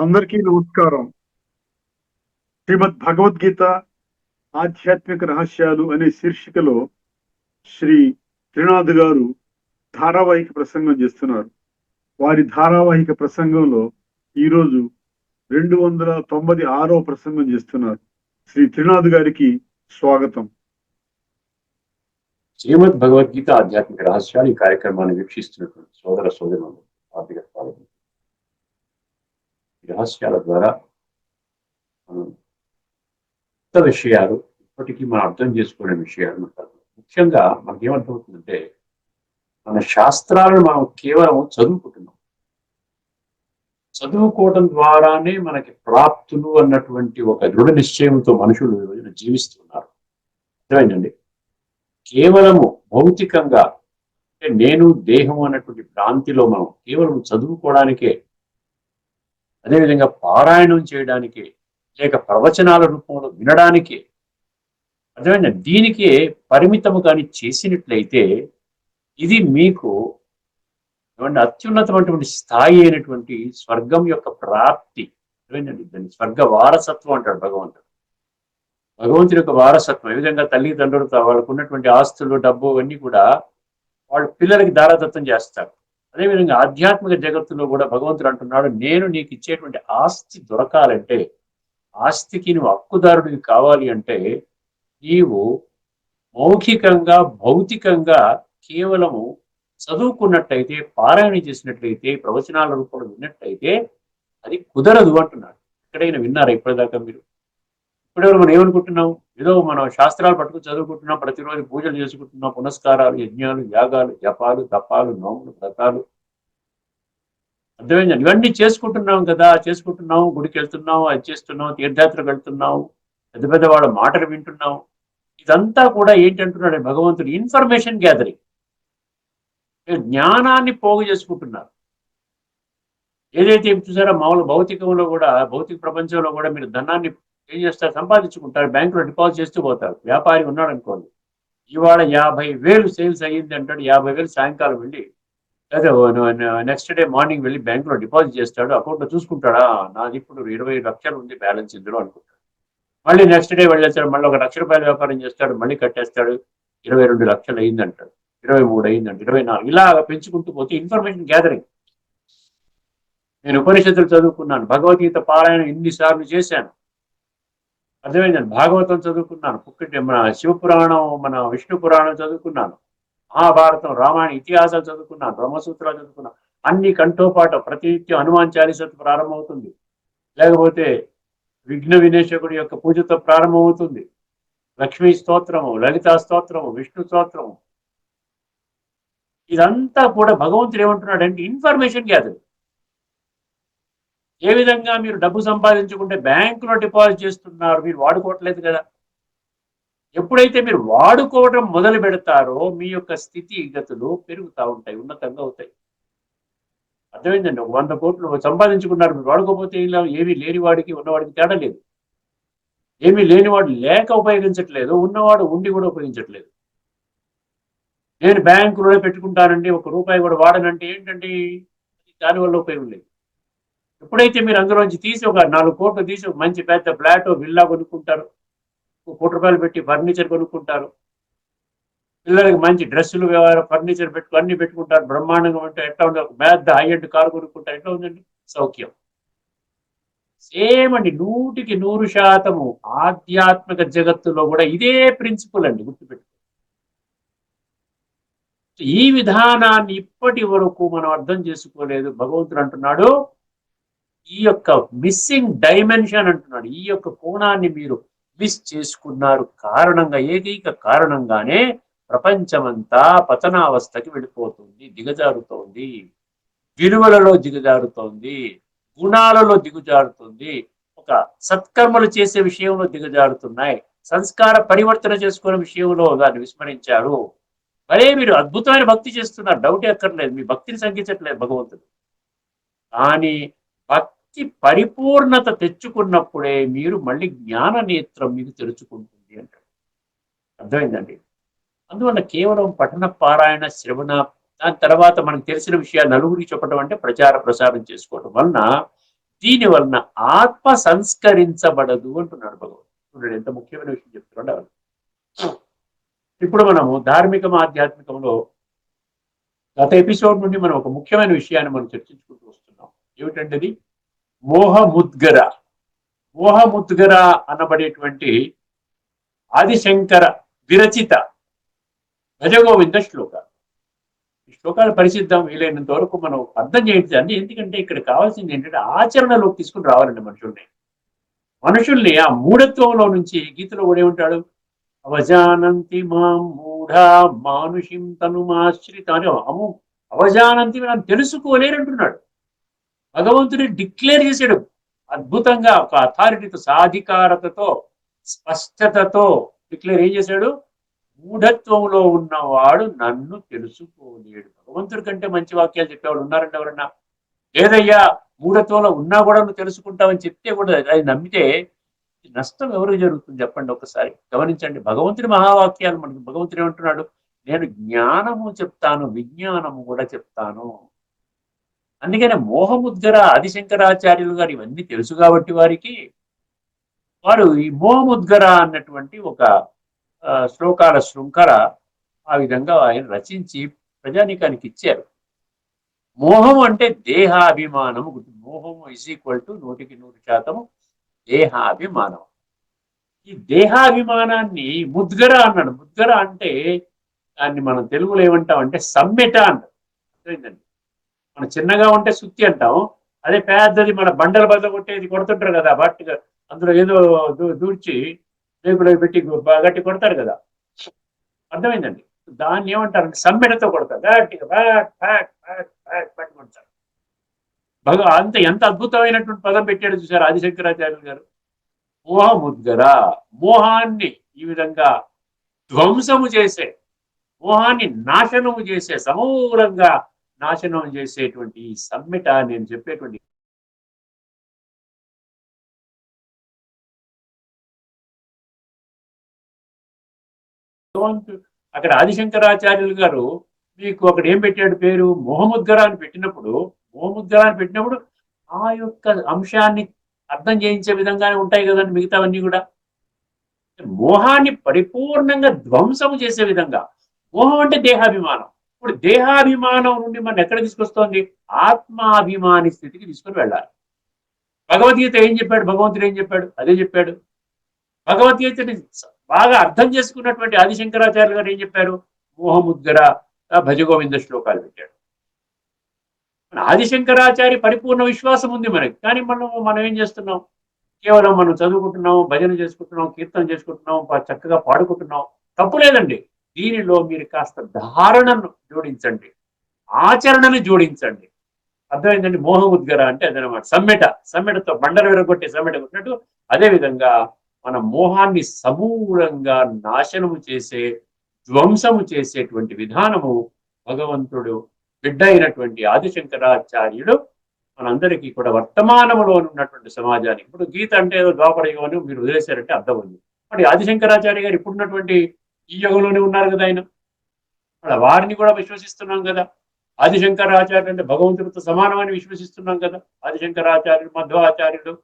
అందరికీ నమస్కారం. శ్రీమద్ భగవద్గీత ఆధ్యాత్మిక రహస్యాలు అనే శీర్షికలో శ్రీ త్రినాథ్ గారు ధారావాహిక ప్రసంగం చేస్తున్నారు. వారి ధారావాహిక ప్రసంగంలో ఈరోజు 296వ ప్రసంగం చేస్తున్నారు. శ్రీ త్రినాథ్ గారికి స్వాగతం. శ్రీమద్ భగవద్గీత ఆధ్యాత్మిక రహస్యాలు ఈ కార్యక్రమాన్ని వీక్షిస్తున్నటువంటి సోదర సోదరులు హార్దిక స్వాగతం. ఈ రహస్యాల ద్వారా మనం కొత్త విషయాలు, ఇప్పటికీ మనం అర్థం చేసుకునే విషయాలు ముఖ్యంగా మనకేమర్థమవుతుందంటే, మన శాస్త్రాలను మనం కేవలం చదువుకుంటున్నాం. చదువుకోవడం ద్వారానే మనకి ప్రాప్తులు అన్నటువంటి ఒక దృఢ నిశ్చయంతో మనుషులు ఈ రోజున జీవిస్తున్నారు. అర్థమైందండి? కేవలము భౌతికంగా అంటే నేను దేహం అన్నటువంటి భ్రాంతిలో మనం కేవలం చదువుకోవడానికే, అదేవిధంగా పారాయణం చేయడానికే, లేక ప్రవచనాల రూపంలో వినడానికే, అర్థమైంది, దీనికే పరిమితము కానీ చేసినట్లయితే ఇది మీకు అత్యున్నతమైనటువంటి స్థాయి అయినటువంటి స్వర్గం యొక్క ప్రాప్తి. అర్థమైందండి? దాన్ని స్వర్గ వారసత్వం అంటాడు భగవంతుడు. భగవంతుడి యొక్క వారసత్వం ఏ విధంగా తల్లిదండ్రులతో వాళ్ళకు ఉన్నటువంటి ఆస్తులు, డబ్బు అన్నీ కూడా వాళ్ళు పిల్లలకి దారాదత్తం చేస్తారు. అదేవిధంగా ఆధ్యాత్మిక జగత్తులో కూడా భగవంతుడు అంటున్నాడు, నేను నీకు ఇచ్చేటువంటి ఆస్తి దొరకాలంటే, ఆస్తికి నువ్వు హక్కుదారుడివి కావాలి అంటే, నీవు మౌఖికంగా భౌతికంగా కేవలము చదువుకున్నట్టయితే, పారాయణ చేసినట్లయితే, ప్రవచనాల రూపంలో విన్నట్టయితే అది కుదరదు అంటున్నాడు. ఎక్కడైనా విన్నారా ఇప్పటిదాకా మీరు? ఇప్పుడెవరు మనం ఏమనుకుంటున్నాం, ఏదో మనం శాస్త్రాలు పట్టుకుని చదువుకుంటున్నాం, ప్రతిరోజు పూజలు చేసుకుంటున్నాం, పునస్కారాలు, యజ్ఞాలు, యాగాలు, జపాలు, తపాలు, నోములు, వ్రతాలు, అర్థమైందండి, ఇవన్నీ చేసుకుంటున్నాం కదా, చేసుకుంటున్నాం, గుడికి వెళ్తున్నాం, అది చేస్తున్నాం, తీర్థయాత్రకు వెళ్తున్నాం, పెద్ద పెద్ద వాళ్ళ మాటలు వింటున్నాం. ఇదంతా కూడా ఏంటంటున్నాడు భగవంతుడు? ఇన్ఫర్మేషన్ గ్యాదరింగ్, జ్ఞానాన్ని పోగు చేసుకుంటున్నారు. ఏదైతే చూసారో మామూలు భౌతికంలో కూడా, భౌతిక ప్రపంచంలో కూడా మీరు ధనాన్ని ఏం చేస్తారు, సంపాదించుకుంటారు, బ్యాంకులో డిపాజిట్ చేస్తూ పోతారు. వ్యాపారి ఉన్నాడు అనుకోండి, ఇవాళ 50,000 సేల్స్ అయ్యింది అంటాడు, 50,000 సాయంకాలం వెళ్ళి లేదా నెక్స్ట్ డే మార్నింగ్ వెళ్ళి బ్యాంకులో డిపాజిట్ చేస్తాడు, అకౌంట్లో చూసుకుంటాడా, నాది ఇప్పుడు 20 లక్షలు ఉంది బ్యాలెన్స్ ఇందులో అనుకుంటాడు. మళ్ళీ నెక్స్ట్ డే వెళ్ళేస్తాడు, మళ్ళీ 1 లక్ష రూపాయల వ్యాపారం చేస్తాడు, మళ్ళీ కట్టేస్తాడు, 22 లక్షలు అయింది అంటాడు, 23 అయిందంట, 24, ఇలా పెంచుకుంటూ పోతే ఇన్ఫర్మేషన్ గ్యాదరింగ్. నేను ఉపనిషత్తులు చదువుకున్నాను, భగవద్గీత పారాయణ ఇన్నిసార్లు చేశాను, అర్థమైందండి, భాగవతం చదువుకున్నాను, మన శివపురాణం, మన విష్ణు పురాణం చదువుకున్నాను, మహాభారతం, రామాయణ ఇతిహాసాలు చదువుకున్నాను, బ్రహ్మసూత్రాలు చదువుకున్నాను, అన్ని కంఠోపాఠం, ప్రతినిత్యం హనుమాన్ చాలీసతో ప్రారంభమవుతుంది, లేకపోతే విఘ్న వినేశకుడి యొక్క పూజతో ప్రారంభమవుతుంది, లక్ష్మీ స్తోత్రము, లలితా స్తోత్రము, విష్ణు స్తోత్రము. ఇదంతా కూడా భగవంతుడు ఏమంటున్నాడంటే ఇన్ఫర్మేషన్ గ్యాదర్. ఏ విధంగా మీరు డబ్బు సంపాదించుకుంటే బ్యాంకులో డిపాజిట్ చేస్తున్నారు, మీరు వాడుకోవట్లేదు కదా. ఎప్పుడైతే మీరు వాడుకోవడం మొదలు పెడతారో మీ యొక్క స్థితిగతులు పెరుగుతూ ఉంటాయి, ఉన్నతంగా అవుతాయి. అర్థమైందండి? ఒక 100 కోట్లు సంపాదించుకున్నారు, మీరు వాడుకోకపోతే ఇలా ఏమీ లేని వాడికి ఉన్నవాడికి తేడా లేదు. ఏమీ లేనివాడు లేక ఉపయోగించట్లేదు, ఉన్నవాడు ఉండి కూడా ఉపయోగించట్లేదు. నేను బ్యాంకులోనే పెట్టుకుంటానండి, 1 రూపాయి కూడా వాడనంటే ఏంటండి, దానివల్ల ఉపయోగం లేదు. ఎప్పుడైతే మీరు అందులోంచి తీసి ఒక 4 కోట్లు తీసి ఒక మంచి పెద్ద ఫ్లాట్, విల్లా కొనుక్కుంటారు, 1 కోటి రూపాయలు పెట్టి ఫర్నిచర్ కొనుక్కుంటారు, పిల్లలకి మంచి డ్రెస్సులు, వ్యవహారం, ఫర్నిచర్ అన్ని పెట్టుకుంటారు, బ్రహ్మాండంగా ఉంటే ఎట్లా ఉంది, ఒక పెద్ద హై ఎండ్ కారు కొనుక్కుంటారు, ఎట్లా ఉందండి సౌఖ్యం? సేమ్ అండి, 100% ఆధ్యాత్మిక జగత్తులో కూడా ఇదే ప్రిన్సిపల్ అండి, గుర్తుపెట్టు. ఈ విధానాన్ని ఇప్పటి వరకు మనం అర్థం చేసుకోలేదు. భగవంతుడు అంటున్నాడు, ఈ యొక్క మిస్సింగ్ డైమెన్షన్ అంటున్నాడు, ఈ యొక్క కోణాన్ని మీరు మిస్ చేసుకున్నారు కారణంగా, ఏకైక కారణంగానే ప్రపంచమంతా పతనావస్థకి వెళ్ళిపోతుంది, దిగజారుతోంది, విలువలలో దిగజారుతోంది, గుణాలలో దిగజారుతుంది, ఒక సత్కర్మలు చేసే విషయంలో దిగజారుతున్నాయి, సంస్కార పరివర్తన చేసుకునే విషయంలో దాన్ని విస్మరించారు. మరే మీరు అద్భుతమైన భక్తి చేస్తున్నారు, డౌట్ ఎక్కర్లేదు, మీ భక్తిని సంఖ్యించట్లేదు భగవంతుడు. కానీ భక్తి పరిపూర్ణత తెచ్చుకున్నప్పుడే మీరు మళ్ళీ జ్ఞాన నేత్రం మీకు తెరుచుకుంటుంది అంటాడు. అర్థమైందండి? అందువల్ల కేవలం పఠన, పారాయణ, శ్రవణ, దాని తర్వాత మనకు తెలిసిన విషయాలు నలుగురికి చెప్పడం అంటే ప్రచార ప్రసారం చేసుకోవడం వలన దీని వలన ఆత్మ సంస్కరించబడదు అంటున్నాడు భగవంతుడు. చూడండి ఎంత ముఖ్యమైన విషయం చెప్తున్నాడు అవన్నీ. ఇప్పుడు మనము ధార్మికం ఆధ్యాత్మికంలో గత ఎపిసోడ్ నుండి మనం ఒక ముఖ్యమైన విషయాన్ని మనం చర్చించుకుంటూ వస్తున్నాం. ఏమిటంటే అది మోహముద్గర. మోహముద్గర అనబడేటువంటి ఆదిశంకర విరచిత భజగోవింద శ్లోకాలు. ఈ శ్లోకాలు పరిశీలిద్దాం. వీలైనంత వరకు మనం అర్థం చేయించాలి. ఎందుకంటే ఇక్కడ కావాల్సింది ఏంటంటే ఆచరణలోకి తీసుకుని రావాలండి మనుషుల్ని ఆ మూఢత్వంలో నుంచి. గీతలో కూడా ఏమంటాడు, అవజానంతి మాం మూఢా మానుషిం తనుమాశ్రిత అని అవజానంతి నన్ను తెలుసుకోలేరంటున్నాడు. భగవంతుడి డిక్లేర్ చేశాడు అద్భుతంగా, ఒక అథారిటీతో, సాధికారతతో, స్పష్టతతో డిక్లేర్ ఏం చేశాడు, మూఢత్వంలో ఉన్నవాడు నన్ను తెలుసుకోలేడు. భగవంతుడి కంటే మంచి వాక్యాలు చెప్పేవాడు ఉన్నారండి ఎవరన్నా? లేదయ్యా, మూఢత్వంలో ఉన్నా కూడా నువ్వు తెలుసుకుంటావని చెప్తే కూడా అది నమ్మితే నష్టం ఎవరికి జరుగుతుంది చెప్పండి ఒకసారి గమనించండి. భగవంతుడి మహావాక్యాలు మనకి భగవంతుడు ఏమంటున్నాడు, నేను జ్ఞానము చెప్తాను, విజ్ఞానము కూడా చెప్తాను. అందుకనే మోహముద్గర ఆదిశంకరాచార్యులు గారు ఇవన్నీ తెలుసు కాబట్టి వారు ఈ మోహముద్గర అన్నటువంటి ఒక శ్లోకాల శృంఖల ఆ విధంగా ఆయన రచించి ప్రజానీకానికి ఇచ్చారు. మోహం అంటే దేహాభిమానము. మోహం = 100% దేహాభిమానం. ఈ దేహాభిమానాన్ని ముద్గర అన్నాడు. ముద్గర అంటే దాన్ని మనం తెలుగులో ఏమంటాం అంటే సమ్మెట అంటాం. అర్థమైందండి? మనం చిన్నగా ఉంటే సుత్తి అంటాం, అదే పెద్దది మన బండల బద్ద కొట్టేది కొడుతుంటారు కదా, బట్టిగా అందులో ఏదో దూర్చి రేకులో పెట్టి గట్టి కొడతారు కదా, అర్థమైందండి? దాన్ని ఏమంటారంటే సమ్మెటతో కొడతారు, గట్టిగా పట్టుకుంటారు. అంత ఎంత అద్భుతమైనటువంటి పదం పెట్టాడు చూసారు ఆదిశంకరాచార్యులు గారు. మోహముద్గర, మోహాన్ని ఈ విధంగా ధ్వంసము చేసే, మోహాన్ని నాశనము చేసే, సమూలంగా నాశనం చేసేటువంటి ఈ సమ్మెట నేను చెప్పేటువంటి అక్కడ ఆదిశంకరాచార్యులు గారు మీకు అక్కడ ఏం పెట్టాడు పేరు, మోహముద్గర అని పెట్టినప్పుడు ఆ యొక్క అంశాన్ని అర్థం చేయించే విధంగానే ఉంటాయి కదండి మిగతావన్నీ కూడా. మోహాన్ని పరిపూర్ణంగా ధ్వంసము చేసే విధంగా. మోహం అంటే దేహాభిమానం. ఇప్పుడు దేహాభిమానం నుండి మనం ఎక్కడ తీసుకొస్తోంది, ఆత్మాభిమాని స్థితికి తీసుకొని వెళ్ళాలి. భగవద్గీత ఏం చెప్పాడు, భగవంతుడు ఏం చెప్పాడు, అదే చెప్పాడు. భగవద్గీతని బాగా అర్థం చేసుకున్నటువంటి ఆదిశంకరాచార్యులు గారు ఏం చెప్పారు, మోహముద్గర భజగోవింద శ్లోకాలు పెట్టాడు. ఆదిశంకరాచార్య పరిపూర్ణ విశ్వాసం ఉంది మనకి, కానీ మనం ఏం చేస్తున్నాం, కేవలం మనం చదువుకుంటున్నాం, భజన చేసుకుంటున్నాం, కీర్తన చేసుకుంటున్నాం, చక్కగా పాడుకుంటున్నాం. తప్పు లేదండి. దీనిలో మీరు కాస్త ధారణను జోడించండి, ఆచరణను జోడించండి. అర్థమైందండి? మోహముద్గర అంటే అదనమాట. సమ్మెటతో బండలు విరగొట్టే సమ్మెట కొట్టినట్టు అదేవిధంగా మన మోహాన్ని సమూలంగా నాశనము చేసే, ధ్వంసము చేసేటువంటి విధానము భగవంతుడు బిడ్డ అయినటువంటి ఆదిశంకరాచార్యుడు మనందరికీ కూడా వర్తమానంలో ఉన్నటువంటి సమాజానికి, ఇప్పుడు గీత అంటే ఏదో ద్వాపర యుగం అని మీరు వదిలేశారంటే అర్థం ఉంది. మరి ఆదిశంకరాచార్య గారు ఇప్పుడున్నటువంటి ఈ యుగంలోనే ఉన్నారు కదా ఆయన. వారిని కూడా విశ్వసిస్తున్నాం కదా. ఆదిశంకరాచార్యులు అంటే భగవంతుడితో సమానమని విశ్వసిస్తున్నాం కదా. ఆదిశంకరాచార్యులు, మధ్వాచార్యులు,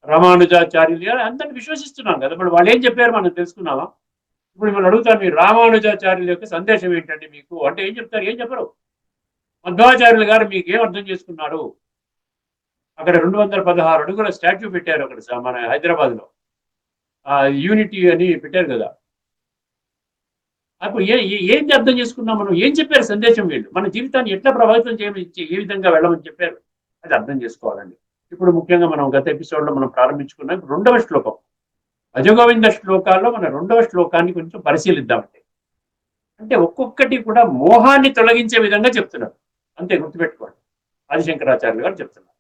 రామానుజాచార్యులు అందరిని విశ్వసిస్తున్నాం కదా. మరి వాళ్ళు ఏం చెప్పారు మనం తెలుసుకున్నావా? ఇప్పుడు మిమ్మల్ని అడుగుతాను, మీరు రామానుజాచార్యుల యొక్క సందేశం ఏంటండి మీకు అంటే ఏం చెప్తారు? ఏం చెప్పరు. మధ్వాచార్యులు గారు మీకు ఏం అర్థం చేసుకున్నారు? అక్కడ 216 అడుగుల స్టాచ్యూ పెట్టారు అక్కడ మన హైదరాబాద్ లో, యూనిటీ అని పెట్టారు కదా. అప్పుడు ఏంటి అర్థం చేసుకున్నాం మనం? ఏం చెప్పారు సందేశం వీళ్ళు? మన జీవితాన్ని ఎట్లా ప్రభావితం ఏ విధంగా వెళ్ళమని చెప్పారు, అది అర్థం చేసుకోవాలండి. ఇప్పుడు ముఖ్యంగా మనం గత ఎపిసోడ్ లో మనం ప్రారంభించుకున్నాం 2వ శ్లోకం, భజగోవింద శ్లోకాల్లో మన 2వ శ్లోకాన్ని కొంచెం పరిశీలిద్దామండి. అంటే ఒక్కొక్కటి కూడా మోహాన్ని తొలగించే విధంగా చెప్తున్నారు, అంతే గుర్తుపెట్టుకోండి. ఆదిశంకరాచార్యులు గారు చెప్తున్నారు.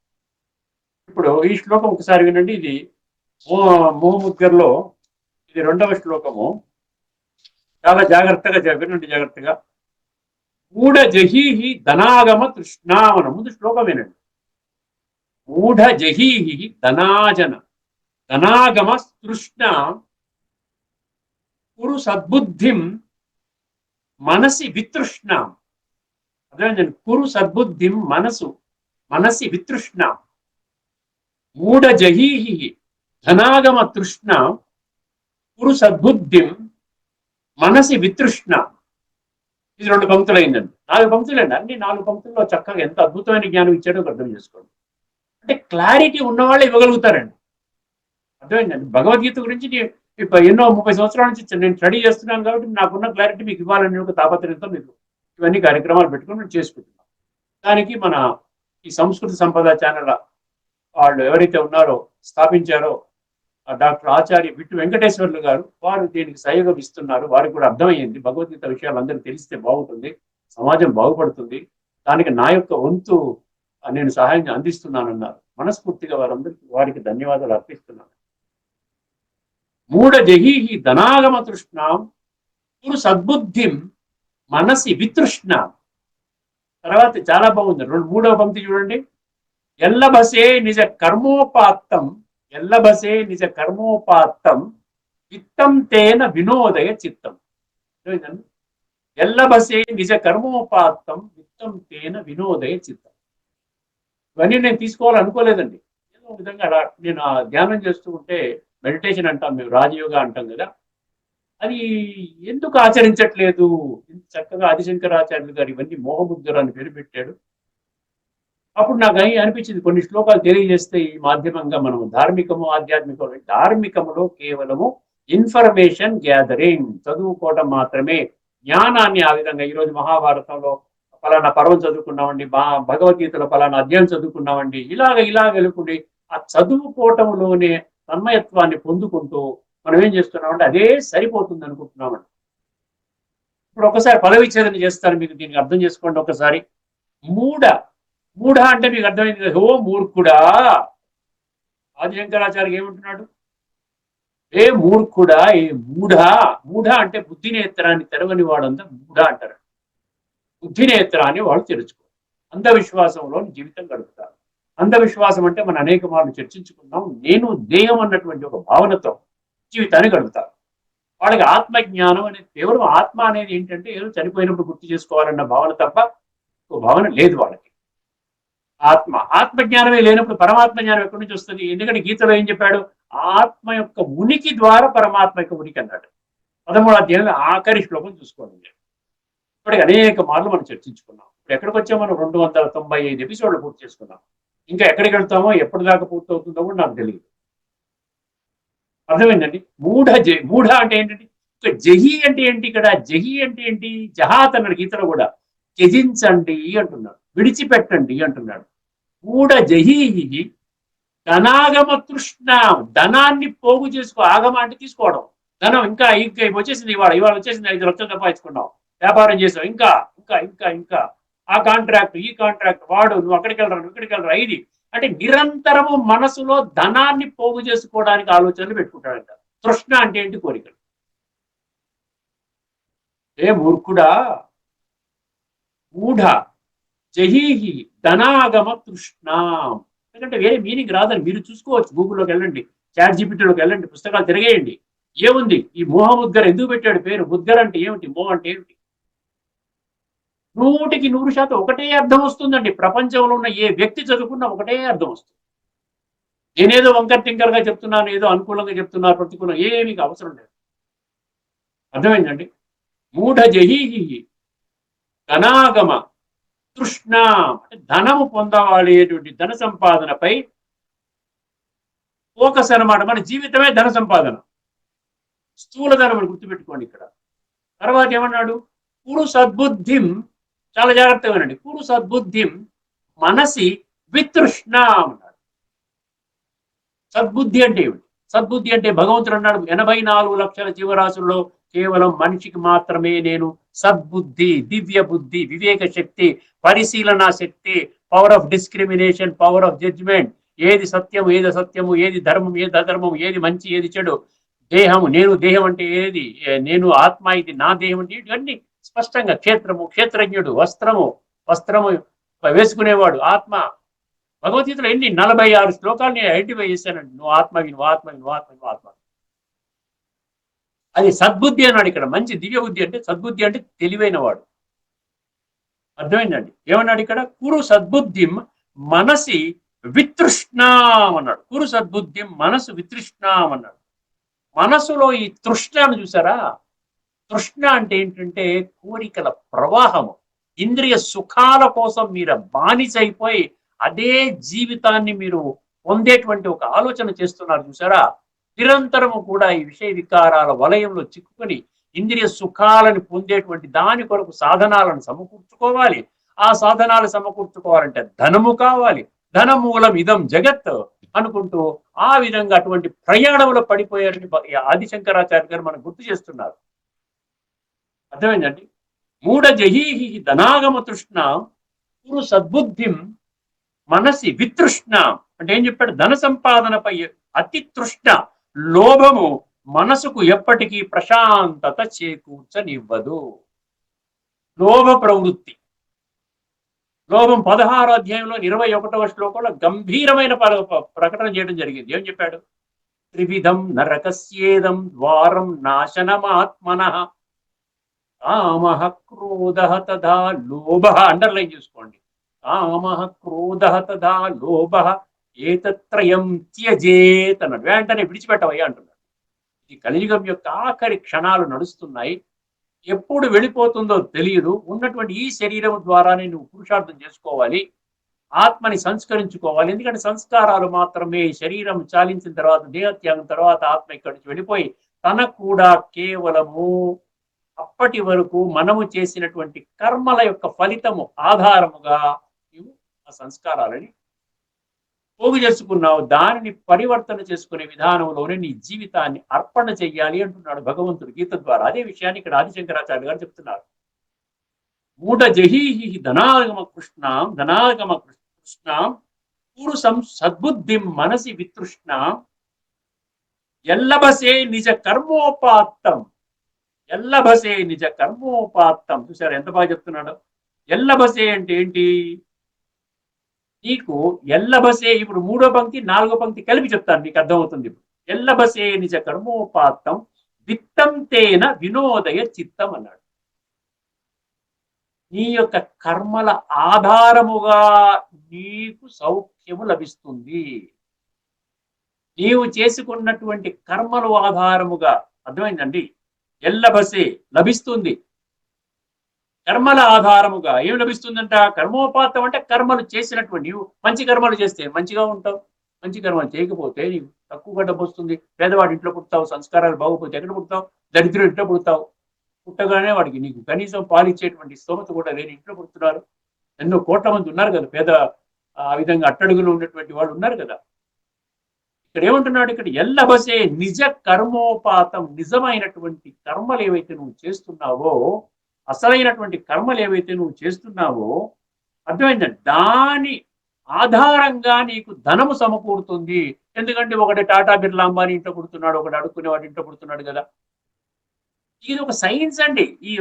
ఇప్పుడు ఈ శ్లోకం ఒకసారి వినండి. ఇది మోహముద్గర్లో ఇది 2వ శ్లోకము. చాలా జాగ్రత్తగా వినండి, జాగ్రత్తగా. మూఢ జహీహి ధనాగమ తృష్ణావన. ముందు శ్లోకం వినండి. మూఢ జహీహి ధనాగమ తృష్ణ కురు సద్బుద్ధిం మనసి వితృష్ణ. అదే కురు సద్బుద్ధిం మనసి వితృష్ణ. మూఢ జహీహి ధనాగమ తృష్ణ కురు సద్బుద్ధిం మనసి వితృష్ణ. ఇది 2 పంక్తులు అయిందండి. 4 పంక్తులండి. అన్ని 4 పంక్తుల్లో చక్కగా ఎంత అద్భుతమైన జ్ఞానం ఇచ్చాడో అర్థం చేసుకోండి. అంటే క్లారిటీ ఉన్నవాళ్ళు ఇవ్వగలుగుతారండి. అర్థమైందండి. భగవద్గీత గురించి ఎన్నో 30 సంవత్సరాల నుంచి నేను స్టడీ చేస్తున్నాను కాబట్టి నాకున్న క్లారిటీ మీకు ఇవ్వాలనే ఒక తాపత్రయంతో మీకు ఇవన్నీ కార్యక్రమాలు పెట్టుకుని మేము చేసుకుంటున్నాం. దానికి మన ఈ సంస్కృత సంపద ఛానల్ వాళ్ళు ఎవరైతే ఉన్నారో స్థాపించారో డాక్టర్ ఆచార్య బిట్టు వెంకటేశ్వర్లు గారు, వారు దీనికి సహయోగం ఇస్తున్నారు. వారికి కూడా అర్థమయ్యింది భగవద్గీత విషయాలు అందరూ తెలిస్తే బాగుంటుంది, సమాజం బాగుపడుతుంది, దానికి నా యొక్క వంతు నేను సహాయం అందిస్తున్నానన్నారు. మనస్ఫూర్తిగా వారికి ధన్యవాదాలు అర్పిస్తున్నాను. మూఢ జహీహి ధనాగమ తృష్ణాం కురు సద్బుద్ధిం మనసి వితృష్ణ. తర్వాత చాలా బాగుంది. 3వ పంక్తి చూడండి. ఎల్లబసే నిజ కర్మోపాత్తం విత్తం తేన వినోదయ చిత్తం. ఎల్లబసే నిజ కర్మోపాత్తం విత్తం తేన వినోదయ చిత్తం. ఇవన్నీ నేను తీసుకోవాలనుకోలేదండి. ఏదో విధంగా నేను ధ్యానం చేస్తూ ఉంటే, మెడిటేషన్ అంటాం మేము, రాజయోగా అంటాం కదా, అది ఎందుకు ఆచరించట్లేదు? చక్కగా ఆదిశంకరాచార్యులు గారు ఇవన్నీ మోహముద్ర అని పేరు పెట్టాడు. అప్పుడు నాకు అనిపించింది కొన్ని శ్లోకాలు తెలియజేస్తే ఈ మాధ్యమంగా మనం ధార్మికము ఆధ్యాత్మికము, ధార్మికములో కేవలము ఇన్ఫర్మేషన్ గ్యాదరింగ్, చదువుకోవడం మాత్రమే, జ్ఞానాన్ని ఆ విధంగా ఈరోజు మహాభారతంలో ఫలానా పర్వం చదువుకున్నామండి, భగవద్గీతలో ఫలానా అధ్యాయం చదువుకున్నామండి, ఇలాగ వెళ్ళుకుండి ఆ చదువుకోవటంలోనే తన్మయత్వాన్ని పొందుకుంటూ మనం ఏం చేస్తున్నామంటే అదే సరిపోతుంది అనుకుంటున్నామండి. ఇప్పుడు ఒకసారి పదవిచ్ఛేదన చేస్తాను, మీకు దీనికి అర్థం చేసుకోండి ఒకసారి. మూఢ అంటే మీకు అర్థమైంది. ఓ మూర్ఖుడా, ఆదిశంకరాచార్య ఏమంటున్నాడు? ఏ మూర్ఖుడా, ఏ మూఢ అంటే బుద్ధినేత్రాన్ని తెరవని వాడంతా మూఢ అంటారు. బుద్ధినేత్రాన్ని వాళ్ళు తెరుచుకోరు, అంధవిశ్వాసంలో జీవితం గడుపుతారు. అంధవిశ్వాసం అంటే మనం అనేక మార్లు చర్చించుకున్నాం. నేను దేహం అన్నటువంటి ఒక భావనతో జీవితాన్ని గడుపుతారు. వాళ్ళకి ఆత్మజ్ఞానం అనేది, కేవలం ఆత్మ అనేది ఏంటంటే ఏదో చనిపోయినప్పుడు గుర్తు చేసుకోవాలన్న భావన తప్ప ఒక భావన లేదు వాళ్ళకి. ఆత్మజ్ఞానమే లేనప్పుడు పరమాత్మ జ్ఞానం ఎక్కడి నుంచి వస్తుంది? ఎందుకంటే గీతలో ఏం చెప్పాడు? ఆత్మ యొక్క ఉనికి ద్వారా పరమాత్మ యొక్క ఉనికి అన్నాడు. 13వ అధ్యాయంలో ఆఖరి శ్లోకం చూసుకోండి. ఇప్పటికి అనేక మార్లు మనం చర్చించుకున్నాం. ఇప్పుడు ఎక్కడికి వచ్చామో మనం 295 ఎపిసోడ్లు పూర్తి చేసుకున్నాం. ఇంకా ఎక్కడికి వెళ్తామో ఎప్పటిదాకా పూర్తి అవుతుందో కూడా నాకు తెలియదు. అర్థమైందండి. మూఢ అంటే ఏంటంటే, జహి అంటే ఏంటి? ఇక్కడ జహి అంటే ఏంటి? జహాత్ అన్నాడు గీతలో కూడా. త్యజించండి అంటున్నాడు, విడిచిపెట్టండి అంటున్నాడు. మూఢ జహి ధనాగమ తృష్ణ, ధనాన్ని పోగు చేసుకో. ఆగమ అంటే తీసుకోవడం. ధనం ఇంకా వచ్చేసింది, ఇవాళ వచ్చేసింది, 5 లక్షలు సంపాదించుకున్నావు, వ్యాపారం చేసావు, ఇంకా ఇంకా ఇంకా ఇంకా ఆ కాంట్రాక్ట్, ఈ కాంట్రాక్ట్, వాడు నువ్వు అక్కడికి వెళ్ళరా ఇది అంటే నిరంతరము మనసులో ధనాన్ని పోగు చేసుకోవడానికి ఆలోచనలు పెట్టుకుంటాడంట. తృష్ణ అంటే ఏంటి? కోరికలు. ఏ మూర్ఖుడా, మూఢ జహీహి ధనాగమ తృష్ణ. ఎందుకంటే వేరే మీనింగ్ రాదని మీరు చూసుకోవచ్చు. గూగుల్లోకి వెళ్ళండి, చాట్ జీపీటీలోకి వెళ్ళండి, పుస్తకాలు తిరగేయండి. ఏముంది? ఈ మోహముద్గర ఎందుకు పెట్టాడు పేరు? ముద్గర అంటే ఏమిటి? మోహం అంటే ఏమిటి? 100కి 100% ఒకటే అర్థం వస్తుందండి. ప్రపంచంలో ఉన్న ఏ వ్యక్తి చదువుకున్నా ఒకటే అర్థం వస్తుంది. నేనేదో వంకర్ టింకర్గా చెప్తున్నాను, ఏదో అనుకూలంగా చెప్తున్నారు, ప్రతికూలంగా ఏమీ అవసరం లేదు. అర్థమైందండి. మూఢ జహీహి ధనాగమ తృష్ణ అంటే ధనము పొందవాలేటువంటి ధన సంపాదనపై ఫోకస్ అనమాట. మన జీవితమే ధన సంపాదన, స్థూల ధనం అని గుర్తుపెట్టుకోండి ఇక్కడ. తర్వాత ఏమన్నాడు? కురు సద్బుద్ధిం, చాలా జాగ్రత్తగా వినండి. కురు సద్బుద్ధిం మనసి వితృష్ణ అన్నాడు. సద్బుద్ధి అంటే ఏమిటి? సద్బుద్ధి అంటే భగవంతుడు అన్నాడు 84 లక్షల జీవరాశుల్లో కేవలం మనిషికి మాత్రమే నేను సద్బుద్ధి, దివ్య బుద్ధి, వివేక శక్తి, పరిశీలన శక్తి, power of discrimination, power of judgement, ఏది సత్యము, ఏది అసత్యము, ఏది ధర్మం, ఏది అధర్మం, ఏది మంచి, ఏది చెడు, దేహము, నేను దేహం అంటే ఏది, నేను ఆత్మ, ఇది నా దేహం అంటే ఇవన్నీ స్పష్టంగా. క్షేత్రము, క్షేత్రజ్ఞుడు, వస్త్రము వేసుకునేవాడు, ఆత్మ. భగవద్గీతలో ఎన్ని 46 శ్లోకాలు నేను ఐడెంటిఫై చేశానండి. నువ్వు ఆత్మవి, నువ్వు ఆత్మవి, నువ్వు ఆత్మ, నువ్వు ఆత్మ. అది సద్బుద్ధి అన్నాడు ఇక్కడ. మంచి దివ్య బుద్ధి అంటే, సద్బుద్ధి అంటే తెలివైన వాడు. అర్థమైందండి. ఏమన్నాడు ఇక్కడ? కురు సద్బుద్ధిం మనసి వితృష్ణాం అన్నాడు. కురు సద్బుద్ధిం, మనసు వితృష్ణాం అన్నాడు. మనసులో ఈ తృష్ణను చూసారా? తృష్ణ అంటే ఏంటంటే కోరికల ప్రవాహము. ఇంద్రియ సుఖాల కోసం మీరు బానిసైపోయి అదే జీవితాన్ని మీరు పొందేటువంటి ఒక ఆలోచన చేస్తున్నారు చూసారా? నిరంతరము కూడా ఈ విషయ వికారాల వలయంలో చిక్కుకొని ఇంద్రియ సుఖాలను పొందేటువంటి దాని కొరకు సాధనాలను సమకూర్చుకోవాలి. ఆ సాధనాలు సమకూర్చుకోవాలంటే ధనము కావాలి. ధనమూలం ఇదం జగత్ అనుకుంటూ ఆ విధంగా అటువంటి ప్రయాణంలో పడిపోయారని ఆదిశంకరాచార్య గారు మనకు గుర్తు చేస్తున్నారు. అర్థమైందండి? మూఢ జహీహి ధనాగమ తృష్ణ కురు సద్బుద్ధిం మనసి వితృష్ణ అంటే ఏం చెప్పాడు? ధన సంపాదనపై అతి తృష్ణ, లోభము మనసుకు ఎప్పటికీ ప్రశాంతత చేకూర్చనివ్వదు. లోభ ప్రవృత్తి. లోభం 16వ అధ్యాయంలో 21వ శ్లోకంలో గంభీరమైన ప్రకటన చేయడం జరిగింది. ఏం చెప్పాడు? త్రివిధం నరకస్యేదం ద్వారం నాశనమాత్మనః కామః క్రోధః తథా లోభః. అండర్లైన్ చేసుకోండి. కామః క్రోధః తథా లోభః ఏతత్రయం త్యజేత్ అన్నాడు. వెంటనే విడిచిపెట్టవయ్యా అంటున్నాడు. ఈ కలియుగం యొక్క ఆఖరి క్షణాలు నడుస్తున్నాయి. ఎప్పుడు వెళ్ళిపోతుందో తెలియదు. ఉన్నటువంటి ఈ శరీరం ద్వారానే నువ్వు పురుషార్థం చేసుకోవాలి. ఆత్మని సంస్కరించుకోవాలి. ఎందుకంటే సంస్కారాలు మాత్రమే శరీరం చాలించిన తర్వాత, దేహత్యాగం తర్వాత ఆత్మ ఇక్కడి నుంచి వెళ్ళిపోయి తనకు కూడా కేవలము అప్పటి వరకు మనము చేసినటువంటి కర్మల యొక్క ఫలితము ఆధారముగా నీవు ఆ సంస్కారాలని పోగు చేసుకున్నావు. దానిని పరివర్తన చేసుకునే విధానంలోనే నీ జీవితాన్ని అర్పణ చెయ్యాలి అంటున్నాడు భగవంతుడు గీత ద్వారా. అదే విషయాన్ని ఇక్కడ ఆదిశంకరాచార్య గారు చెప్తున్నారు. మూఢ జహీహి ధనాగమ కృష్ణాం కురు సద్బుద్ధిం మనసి వితృష్ణాం ఎల్లభసే నిజ కర్మోపాత్తం. ఎల్లభసే నిజ కర్మోపాత్తం. చూసారు ఎంత బాగా చెప్తున్నాడు? ఎల్లభసే అంటే ఏంటి? నీకు ఎల్లభసే, ఇప్పుడు 3వ పంక్తి 4వ పంక్తి కలిపి చెప్తాను, నీకు అర్థమవుతుంది. ఇప్పుడు ఎల్లభసే నిజ కర్మోపాత్తం విత్తం తేన వినోదయ చిత్తం అన్నాడు. నీ యొక్క కర్మల ఆధారముగా నీకు సౌఖ్యము లభిస్తుంది. నీవు చేసుకున్నటువంటి కర్మల ఆధారముగా, అర్థమైందండి? ఎల్లభసే లభిస్తుంది. కర్మల ఆధారముగా ఏమి లభిస్తుందంట? కర్మోపాత్తం అంటే కర్మలు చేసినటువంటి, నీవు మంచి కర్మలు చేస్తే మంచిగా ఉంటావు. మంచి కర్మలు చేయకపోతే నీవు తక్కువగా డబ్బు వస్తుంది. పేదవాడి ఇంట్లో పుడతావు. సంస్కారాలు బాగోపోతే ఎక్కడ పుడతావు? దరిద్రుడు ఇంట్లో పుడతావు. పుట్టగానే వాడికి నీకు కనీసం పాలిచ్చేటువంటి స్తోమత కూడా లేని ఇంట్లో పుడుతున్నారు. ఎన్నో కోట్ల మంది ఉన్నారు కదా పేద, ఆ విధంగా అట్టడుగులు ఉన్నటువంటి వాళ్ళు ఉన్నారు కదా. ఇక్కడ ఏమంటున్నాడు? ఇక్కడ ఎల్లభసే నిజ కర్మోపాతం. నిజమైనటువంటి కర్మలు ఏవైతే నువ్వు చేస్తున్నావో, అసలైనటువంటి కర్మలు ఏవైతే నువ్వు చేస్తున్నావో, అర్థమైందండి, దాని ఆధారంగా నీకు ధనము సమకూరుతుంది. ఎందుకంటే ఒకటి టాటా బిర్లా అంబానీ ఇంట్లో పుడుతున్నాడు, ఒకటి అడుక్కునే వాడి ఇంట్లో పుడుతున్నాడు కదా. ఇది ఒక సైన్స్ అండి. ఈ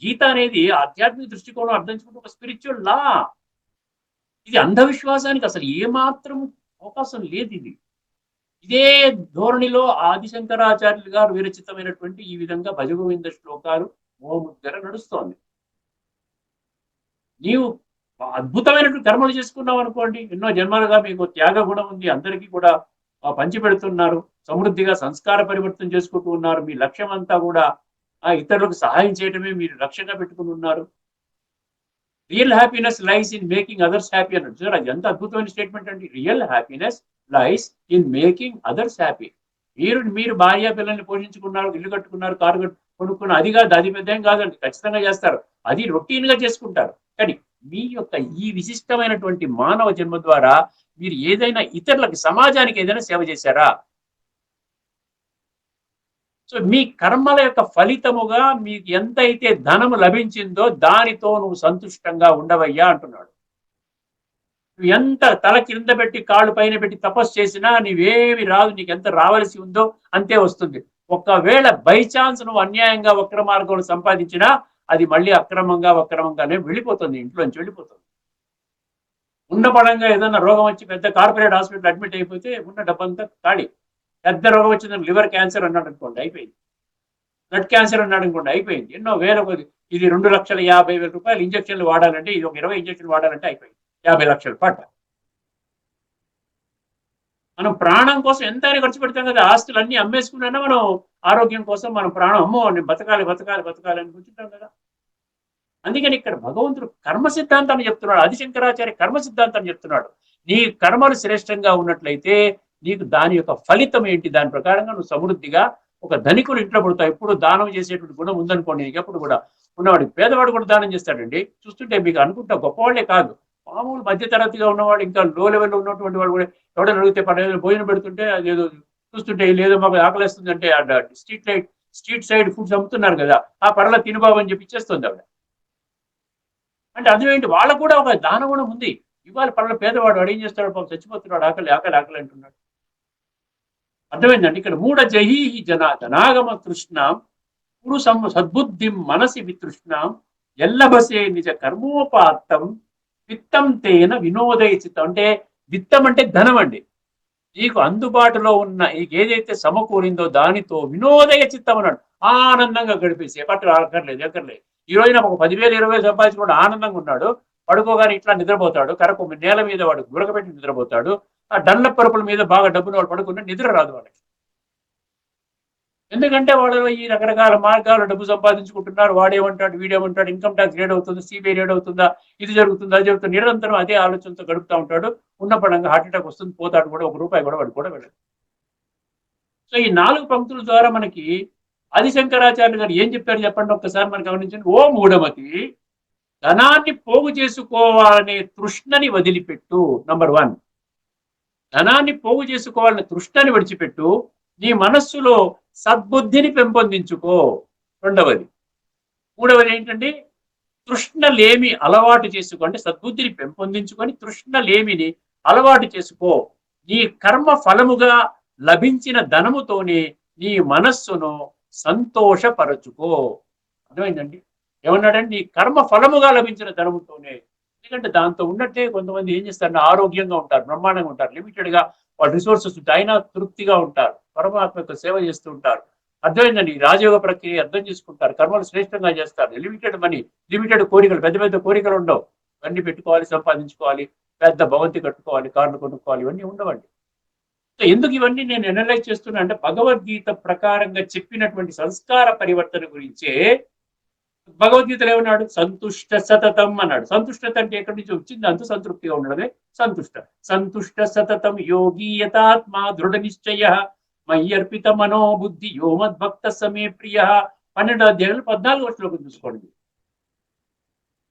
గీత అనేది ఆధ్యాత్మిక దృష్టికోణం అర్థం చేసుకుంటే ఒక స్పిరిచువల్ లా. ఇది అంధవిశ్వాసానికి అసలు ఏమాత్రం అవకాశం లేదు. ఇదే ధోరణిలో ఆదిశంకరాచార్యులు గారు విరచితమైనటువంటి ఈ విధంగా భజగోవింద శ్లోకాలు మోముద్ర నడుస్తోంది. నీవు అద్భుతమైనటువంటి కర్మలు చేసుకున్నావు అనుకోండి, ఎన్నో జన్మలుగా మీకు త్యాగ గుణం ఉంది, అందరికీ కూడా పంచి పెడుతున్నారు, సమృద్ధిగా సంస్కార పరివర్తన చేసుకుంటూ ఉన్నారు. మీ లక్ష్యం అంతా కూడా ఇతరులకు సహాయం చేయడమే మీరు లక్ష్యంగా పెట్టుకుని ఉన్నారు. Real happiness lies in making others happy అన్నట్టు. సార్ అది ఎంత అద్భుతమైన స్టేట్మెంట్ అండి. Real happiness lies in making others happy. మీరు భార్య పిల్లల్ని పోషించుకున్నారు, ఇల్లు కట్టుకున్నారు, కారు కొనుక్కున్నారు, అది కాదు, అది పెద్ద ఏం కాదండి, ఖచ్చితంగా చేస్తారు, అది రొటీన్ గా చేసుకుంటారు. కానీ మీ యొక్క ఈ విశిష్టమైనటువంటి మానవ జన్మ ద్వారా మీరు ఏదైనా ఇతరులకు, సమాజానికి ఏదైనా సేవ చేశారా? సో మీ కర్మల యొక్క ఫలితముగా మీకు ఎంతైతే ధనము లభించిందో దానితో నువ్వు సంతుష్టంగా ఉండవయ్యా అంటున్నాడు. నువ్వు ఎంత తల కింద పెట్టి కాళ్ళు పైన పెట్టి తపస్సు చేసినా నీవేమి రాదు. నీకు ఎంత రావాల్సి ఉందో అంతే వస్తుంది. ఒకవేళ బై ఛాన్స్ నువ్వు అన్యాయంగా వక్ర మార్గంలో సంపాదించినా అది మళ్ళీ వక్రమంగానే వెళ్ళిపోతుంది, ఇంట్లోంచి వెళ్ళిపోతుంది. ఉండపడంగా ఏదైనా రోగం వచ్చి పెద్ద కార్పొరేట్ హాస్పిటల్ అడ్మిట్ అయిపోతే ఉన్న డబ్బంతా ఖాళీ. పెద్ద రోగం వచ్చిందని లివర్ క్యాన్సర్ అన్నాడు అనుకోండి, అయిపోయింది. బ్లడ్ క్యాన్సర్ అన్నాడు అనుకోండి, అయిపోయింది. ఎన్నో వేల, ఇది 2,50,000 రూపాయలు ఇంజక్షన్లు వాడాలంటే, ఇది ఒక 20 ఇంజక్షన్లు వాడాలంటే అయిపోయింది 50 లక్షలు పట్ట. మనం ప్రాణం కోసం ఎంతైనా ఖర్చు పెడతాం కదా, ఆస్తులు అన్ని అమ్మేసుకున్నా మనం ఆరోగ్యం కోసం మనం ప్రాణం అమ్మో నేను బతకాలి బతకాలి బతకాలి అని కూర్చుంటాం కదా. అందుకని ఇక్కడ భగవంతుడు కర్మ సిద్ధాంతాన్ని చెప్తున్నాడు. ఆదిశంకరాచార్య కర్మ సిద్ధాంతాన్ని చెప్తున్నాడు. నీ కర్మలు శ్రేష్టంగా ఉన్నట్లయితే నీకు దాని యొక్క ఫలితం ఏంటి, దాని ప్రకారంగా నువ్వు సమృద్ధిగా ఒక ధనికులు ఇంట్లో పడతావు. ఎప్పుడు దానం చేసేటువంటి గుణం ఉందనుకోండి నీకు, ఎప్పుడు కూడా ఉన్నవాడికి, పేదవాడు కూడా దానం చేస్తాడండి. చూస్తుంటే మీకు అనుకుంటా గొప్పవాళ్లే కాదు, మామూలు మధ్యతరగతిగా ఉన్నవాడు, ఇంకా లో లెవెల్లో ఉన్నటువంటి వాడు కూడా ఎవడైనా అడిగితే పర్లేదు భోజనం పెడుతుంటే అదేదో చూస్తుంటే లేదో మాకు ఆకలిస్తుంది అంటే స్ట్రీట్ సైడ్ ఫుడ్స్ అమ్ముతున్నారు కదా, ఆ పర్ల తినుబాబు అని చెప్పి ఇచ్చేస్తుంది ఆవిడ. అంటే అదేంటి, వాళ్ళకు కూడా ఒక దాన గుణం ఉంది. ఇవాళ పర్ల పేదవాడు వాడు ఏం చేస్తాడు, పాపం చచ్చిపోతున్నాడు, ఆకలి ఆకలి ఆకలి అంటున్నాడు. అర్థమైందండి. ఇక్కడ మూఢ జహీ జనాగమ తృష్ణాం పురు సద్బుద్ధిం మనసి వితృష్ణాం ఎల్లభసే నిజ కర్మోపాత్తం విత్తం తేన వినోదయచితం. అంటే విత్తం అంటే ధనం అండి. నీకు అందుబాటులో ఉన్న ఏదైతే సమకూరిందో దానితో వినోదయ చిత్తం అన్నాడు, ఆనందంగా గడిపేసి పట్టు అక్కర్లేదు ఎక్కర్లేదు. ఈ రోజున ఒక 10,000 20,000 సంపాదించుకుంటూ ఆనందంగా ఉన్నాడు, పడుకోగానే ఇట్లా నిద్రపోతాడు, కరకు నేల మీద వాడు గురకబెట్టి నిద్రపోతాడు. ఆ డండ్ల పరుపుల మీద బాగా డబ్బులు వాడు పడుకున్న నిద్ర రాదు వాళ్ళకి. ఎందుకంటే వాళ్ళు ఈ రకరకాల మార్గాలు డబ్బు సంపాదించుకుంటున్నారు. వాడేమంటాడు వీడేమంటాడు, ఇన్కమ్ ట్యాక్స్ రేడ్ అవుతుంది, సిబిఐ రేడ్ అవుతుందా, ఇది జరుగుతుందా అది జరుగుతుంది, నిరంతరం అదే ఆలోచనతో గడుపుతూ ఉంటాడు. ఉన్న పడంగా హార్ట్ అటాక్ వస్తుంది, పోతాడు కూడా, ₹1 కూడా వాడు కూడా వెళ్ళదు. సో ఈ 4 పంక్తుల ద్వారా మనకి ఆదిశంకరాచార్య గారు ఏం చెప్పారు చెప్పండి ఒక్కసారి మనం గమనించండి. ఓ మూఢమతి, ధనాన్ని పోగు చేసుకోవాలనే తృష్ణని వదిలిపెట్టు. నంబర్ 1, ధనాన్ని పోగు చేసుకోవాలనే తృష్ణని విడిచిపెట్టు, నీ మనస్సులో సద్బుద్ధిని పెంపొందించుకో. రెండవది. మూడవది ఏంటంటే తృష్ణలేమి అలవాటు చేసుకో, అంటే సద్బుద్ధిని పెంపొందించుకొని తృష్ణలేమిని అలవాటు చేసుకో. నీ కర్మ ఫలముగా లభించిన ధనముతోనే నీ మనస్సును సంతోషపరచుకో. అర్థమైందండి. ఏమన్నాడండి, నీ కర్మ ఫలముగా లభించిన ధనముతోనే. ఎందుకంటే దాంతో ఉన్నట్టే కొంతమంది ఏం చేస్తారు, ఆరోగ్యంగా ఉంటారు, బ్రహ్మాండంగా ఉంటారు, లిమిటెడ్ గా వాళ్ళ రిసోర్సెస్ అయినా తృప్తిగా ఉంటారు, పరమాత్మకు సేవ చేస్తూ ఉంటారు. అర్థమైందండి. రాజయోగ ప్రక్రియ అర్థం చేసుకుంటారు, కర్మలు శ్రేష్టంగా చేస్తారు. లిమిటెడ్ మనీ, లిమిటెడ్ కోరికలు, పెద్ద పెద్ద కోరికలు ఉండవు. ఇవన్నీ పెట్టుకోవాలి, సంపాదించుకోవాలి, పెద్ద భవంతి కట్టుకోవాలి, కార్లు కొనుక్కోవాలి, ఇవన్నీ ఉండవండి. సో ఎందుకు ఇవన్నీ నేను అనలైజ్ చేస్తున్నా అంటే భగవద్గీత ప్రకారంగా చెప్పినటువంటి సంస్కార పరివర్తన గురించే. భగవద్గీతలో ఏమన్నాడు, సంతుష్ట సతతం అన్నాడు. సంతుష్టత అంటే ఎక్కడి నుంచి వచ్చింది, అంత సంతృప్తిగా ఉండడమే సంతుష్ట. సంతుష్ట సతతం యోగి యతాత్మా దృఢ నిశ్చయ మయ్యర్పిత మనోబుద్ధి యోమద్భక్త సమే ప్రియ. 12వ అధ్యాయంలో 14వ శ్లోకం చూసుకోండి.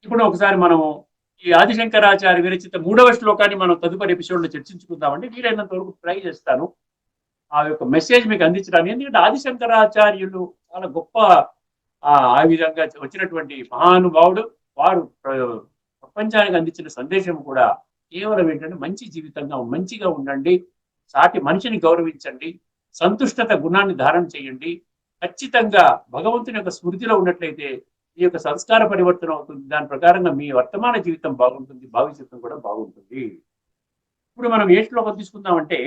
ఇప్పుడు ఒకసారి మనము ఈ ఆదిశంకరాచార్య విరచిత 3వ శ్లోకాన్ని మనం తదుపరి ఎపిసోడ్ లో చర్చించుకుందామండి. వీలైనంత వరకు ట్రై చేస్తాను ఆ యొక్క మెసేజ్ మీకు అందించడానికి. ఎందుకంటే ఆదిశంకరాచార్యులు చాలా గొప్ప ఆ విధంగా వచ్చినటువంటి మహానుభావుడు. వారు ప్రపంచానికి అందించిన సందేశం కూడా కేవలం ఏంటంటే మంచి జీవితంగా మంచిగా ఉండండి, సాటి మనిషిని గౌరవించండి, సంతుష్టత గుణాన్ని ధారణ చేయండి. ఖచ్చితంగా భగవంతుని యొక్క స్మృతిలో ఉన్నట్లయితే ఈ యొక్క సంస్కార పరివర్తన అవుతుంది. దాని ప్రకారంగా మీ వర్తమాన జీవితం బాగుంటుంది, భవిష్యత్తు కూడా బాగుంటుంది. ఇప్పుడు మనం ఏ శ్లోకం తీసుకుందామంటే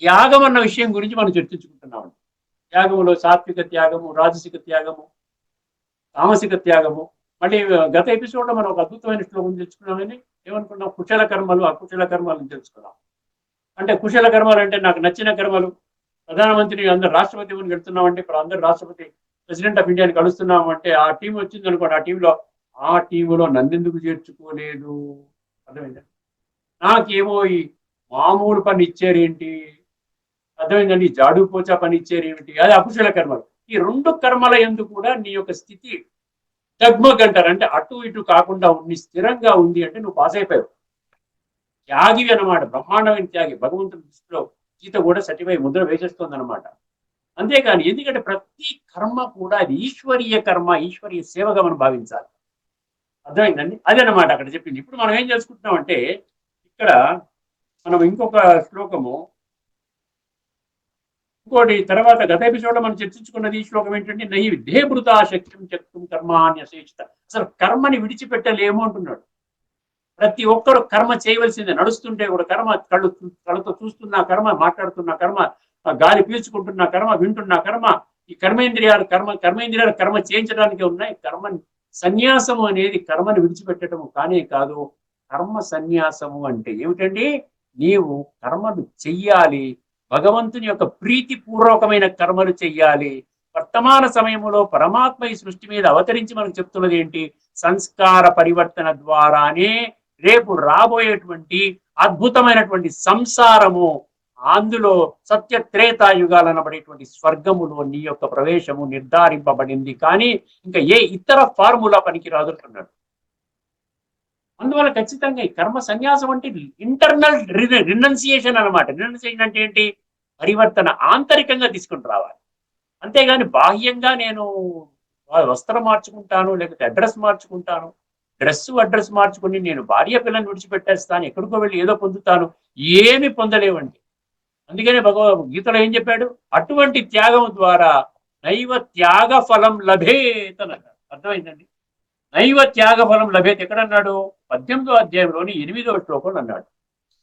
త్యాగం అన్న విషయం గురించి మనం చర్చించుకుంటున్నామండి. త్యాగములో సాత్విక త్యాగము, రాజసిక త్యాగము, తామసిక త్యాగము. మళ్ళీ గత ఎపిసోడ్లో మనం ఒక అద్భుతమైన శ్లోకం తెలుసుకున్నామని ఏమనుకున్నాం, కుశల కర్మలు అకుశల కర్మలను తెలుసుకున్నాం. అంటే కుశల కర్మలు అంటే నాకు నచ్చిన కర్మలు. ప్రధానమంత్రి అందరు రాష్ట్రపతి అని వెళ్తున్నాం అంటే ఇప్పుడు అందరు రాష్ట్రపతి ప్రెసిడెంట్ ఆఫ్ ఇండియాని కలుస్తున్నాం అంటే ఆ టీం వచ్చింది అనుకోండి, ఆ టీంలో నన్నెందుకు చేర్చుకోలేదు, అర్థమైందా, నాకేమో ఈ మామూలు పని ఇచ్చారేంటి, అర్థమైందండి, జాడు పోచా పని ఇచ్చారేమిటి, అది అకుశల కర్మలు. ఈ 2 కర్మల యందు కూడా నీ యొక్క స్థితి జగ్మగ్ అంటారు, అంటే అటు ఇటు కాకుండా ఉండి స్థిరంగా ఉంది అంటే నువ్వు పాస్ అయిపోయావు. త్యాగివి అనమాట, బ్రహ్మాండమైన త్యాగి. భగవంతుని దృష్టిలో గీత కూడా సర్టిఫై ముద్ర వేసేస్తుంది అనమాట. అంతేకాని ఎందుకంటే ప్రతి కర్మ కూడా అది ఈశ్వరీయ కర్మ, ఈశ్వరీయ సేవగా మనం భావించాలి. అర్థమైందండి. అదేనమాట అక్కడ చెప్పింది. ఇప్పుడు మనం ఏం చేసుకుంటున్నాం అంటే ఇక్కడ మనం ఇంకొక శ్లోకము, ఇంకోటి తర్వాత గత ఎపిసోడ్లో మనం చర్చించుకున్నది ఈ శ్లోకం ఏంటంటే నహి విద్యేభృతా శక్యం చక్రం కర్మాన్యశేషిత. అసలు కర్మని విడిచిపెట్టలేము అంటున్నాడు. ప్రతి ఒక్కరు కర్మ చేయవలసిందే. నడుస్తుంటే కూడా కర్మ, కళ్ళతో చూస్తున్న కర్మ, మాట్లాడుతున్న కర్మ, గాలి పీల్చుకుంటున్న కర్మ, వింటున్న కర్మ. ఈ కర్మేంద్రియాలు కర్మ చేయించడానికే ఉన్నాయి. కర్మ సన్యాసము అనేది కర్మని విడిచిపెట్టడము కానే కాదు. కర్మ సన్యాసము అంటే ఏమిటండి, నీవు కర్మలు చెయ్యాలి, భగవంతుని యొక్క ప్రీతిపూర్వకమైన కర్మలు చెయ్యాలి. వర్తమాన సమయంలో పరమాత్మ ఈ సృష్టి మీద అవతరించి మనకు చెప్తున్నది ఏంటి? సంస్కార పరివర్తన ద్వారానే రేపు రాబోయేటువంటి అద్భుతమైనటువంటి సంసారము, అందులో సత్య త్రేతాయుగాలు అనబడేటువంటి స్వర్గములో నీ యొక్క ప్రవేశము నిర్ధారింపబడింది, కానీ ఇంకా ఏ ఇతర ఫార్ములా పనికి రాదుంటున్నాడు. అందువల్ల ఖచ్చితంగా ఈ కర్మ సన్యాసం అంటే ఇంటర్నల్ రినౌన్సియేషన్ అనమాట. రినౌన్సియేషన్ అంటే ఏంటి? పరివర్తన ఆంతరికంగా తీసుకుని రావాలి. అంతేగాని బాహ్యంగా నేను వస్త్రం మార్చుకుంటాను, లేకపోతే అడ్రస్ మార్చుకుంటాను, అడ్రస్ మార్చుకుని నేను భార్య పిల్లల్ని విడిచిపెట్టేస్తాను, ఎక్కడికో వెళ్ళి ఏదో పొందుతాను, ఏమి పొందలేవండి. అందుకనే భగవద్గీతలో ఏం చెప్పాడు? అటువంటి త్యాగం ద్వారా నైవ త్యాగ ఫలం లభేత్ అన్నాడు. అర్థమైందండి? నైవ త్యాగ ఫలం లభేత్ ఎక్కడన్నాడు? 18వ అధ్యాయంలోని 8వ శ్లోకంలో అన్నాడు.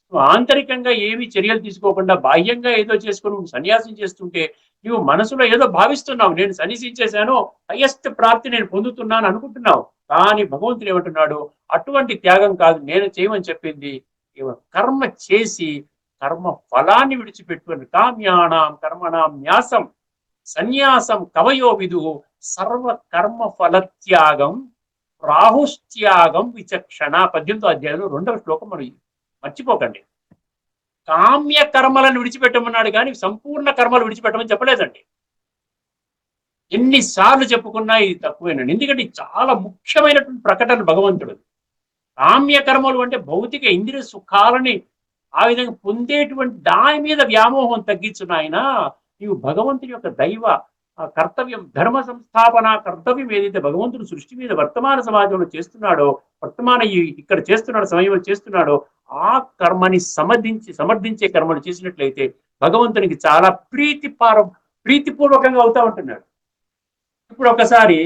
నువ్వు ఆంతరికంగా ఏమి చర్యలు తీసుకోకుండా బాహ్యంగా ఏదో చేసుకుని నువ్వు సన్యాసం చేస్తుంటే నువ్వు మనసులో ఏదో భావిస్తున్నావు, నేను సన్యాసించేశాను, హైయెస్ట్ ప్రాప్తి నేను పొందుతున్నాను అనుకుంటున్నావు. కానీ భగవంతుడు ఏమంటున్నాడు? అటువంటి త్యాగం కాదు నేను చేయమని చెప్పింది. కర్మ చేసి కర్మ ఫలాన్ని విడిచిపెట్టుకుని కామ్యానాం కర్మణాం న్యాసం సన్యాసం కవయో విదు సర్వ కర్మ ఫలత్యాగం రాహుస్త్యాగం విచక్షణ. 18వ అధ్యాయంలో 2వ శ్లోకం మనం మర్చిపోకండి. కామ్య కర్మలను విడిచిపెట్టమన్నాడు కానీ సంపూర్ణ కర్మలు విడిచిపెట్టమని చెప్పలేదండి. ఎన్నిసార్లు చెప్పుకున్నా ఇది తక్కువేనండి. ఎందుకంటే చాలా ముఖ్యమైనటువంటి ప్రకటన భగవంతుడు. కామ్య కర్మలు అంటే భౌతిక ఇంద్రియ సుఖాలని ఆ విధంగా పొందేటువంటి దాని మీద వ్యామోహం తగ్గించున్నాయన. నీవు భగవంతుని యొక్క దైవ కర్తవ్యం, ధర్మ సంస్థాపన కర్తవ్యం ఏదైతే భగవంతుడు సృష్టి మీద వర్తమాన సమాజంలో చేస్తున్నాడో, వర్తమాన ఇక్కడ చేస్తున్నాడో, సమయంలో చేస్తున్నాడో, ఆ కర్మని సమర్థించే కర్మలు చేసినట్లయితే భగవంతునికి చాలా ప్రీతిపూర్వకంగా అవుతా ఉంటున్నాడు. ఇప్పుడు ఒకసారి